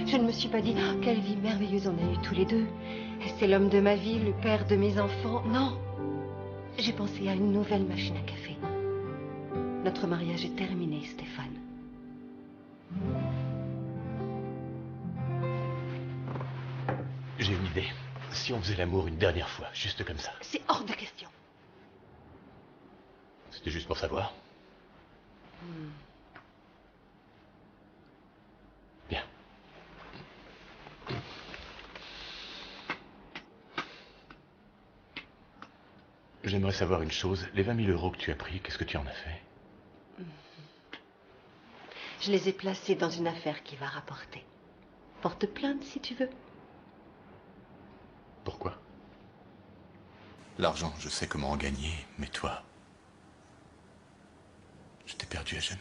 Je ne me suis pas dit, oh, quelle vie merveilleuse on a eue tous les deux. C'est l'homme de ma vie, le père de mes enfants. Non. J'ai pensé à une nouvelle machine à café. Notre mariage est terminé, Stéphane. J'ai une idée. Si on faisait l'amour une dernière fois, juste comme ça. C'est hors de question. C'était juste pour savoir. Bien. J'aimerais savoir une chose. Les 20 000 euros que tu as pris, qu'est-ce que tu en as fait? Je les ai placés dans une affaire qui va rapporter. Porte plainte si tu veux. Pourquoi? L'argent, je sais comment en gagner, mais toi, je t'ai perdu à jamais.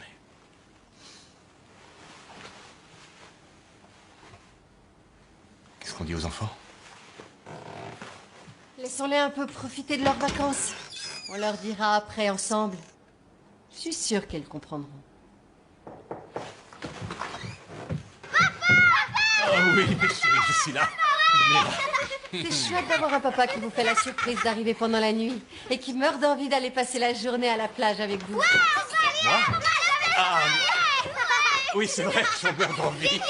Qu'est-ce qu'on dit aux enfants? Laissons-les un peu profiter de leurs vacances. On leur dira après ensemble. Je suis sûre qu'elles comprendront. Oh oui, mais chérie, je suis là. C'est chouette d'avoir un papa qui vous fait la surprise d'arriver pendant la nuit et qui meurt d'envie d'aller passer la journée à la plage avec vous. Moi? Ah, oui, c'est vrai, j'en meurs d'envie.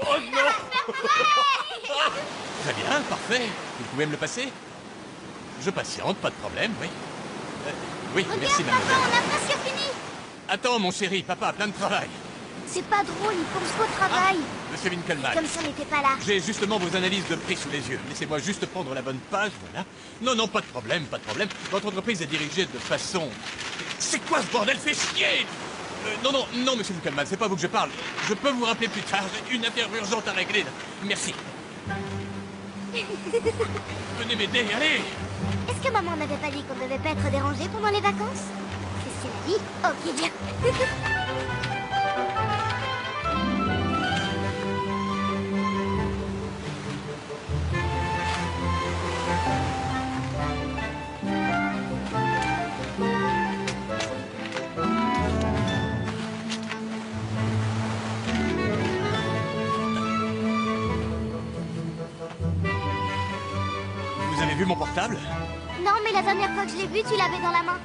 Oh non! Très bien, parfait. Vous pouvez me le passer? Je patiente, pas de problème, oui. Oui, merci, mademoiselle. Papa, on a presque fini. Attends, mon chéri, papa a plein de travail. C'est pas drôle, il pense qu'au travail. Monsieur Winkelmann. Comme si on n'était pas là. J'ai justement vos analyses de prix sous les yeux. Laissez-moi juste prendre la bonne page, voilà. Non, non, pas de problème, pas de problème. Votre entreprise est dirigée de façon... C'est quoi ce bordel? Fait chier! Non, non, non, monsieur Winkelmann, c'est pas vous que je parle. Je peux vous rappeler plus tard, j'ai une affaire urgente à régler. Là. Merci. Venez m'aider, allez! Est-ce que maman n'avait pas dit qu'on ne devait pas être dérangé pendant les vacances? C'est ce qu'elle a dit? Ok, bien. Vous avez vu mon portable? Non, mais la dernière fois que je l'ai vu, tu l'avais dans la main.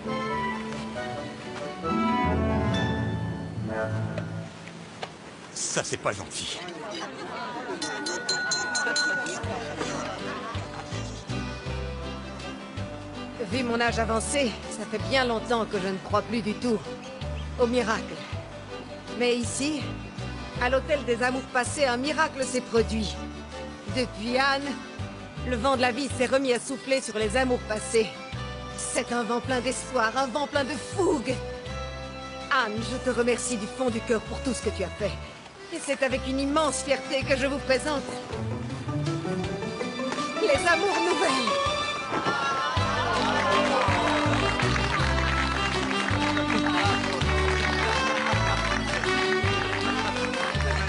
Ça, c'est pas gentil. Vu mon âge avancé, ça fait bien longtemps que je ne crois plus du tout au miracle. Mais ici, à l'hôtel des amours passés, un miracle s'est produit. Depuis Anne, le vent de la vie s'est remis à souffler sur les amours passés. C'est un vent plein d'espoir, un vent plein de fougue. Anne, je te remercie du fond du cœur pour tout ce que tu as fait. Et c'est avec une immense fierté que je vous présente les amours nouvelles.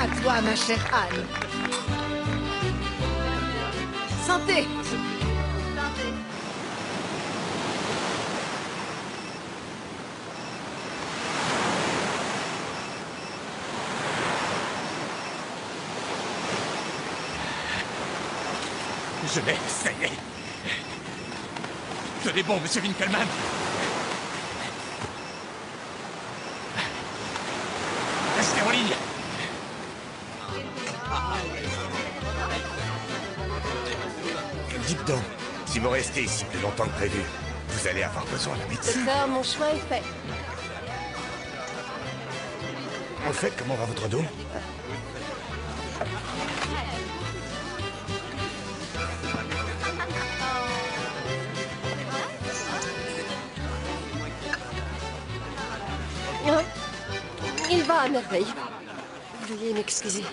À toi, ma chère Anne. Santé! Je l'ai, ça y est. Tenez bon, monsieur Winkelmann. Restez en ligne. Dites donc, si vous restez ici plus longtemps que prévu, vous allez avoir besoin d'un médecin. Docteur, mon choix est fait. En fait, comment va votre dos? Il va à merveille. Veuillez m'excuser.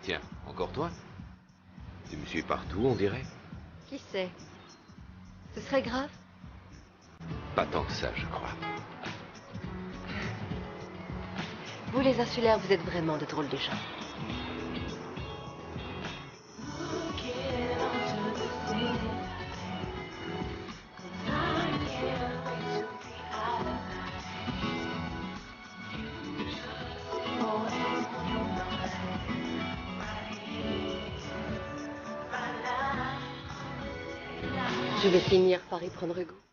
Tiens, encore toi? Tu me suis partout, on dirait. Qui sait? Ce serait grave? Pas tant que ça, je crois. Vous, les insulaires, vous êtes vraiment de drôles de gens. Je vais finir par y prendre goût.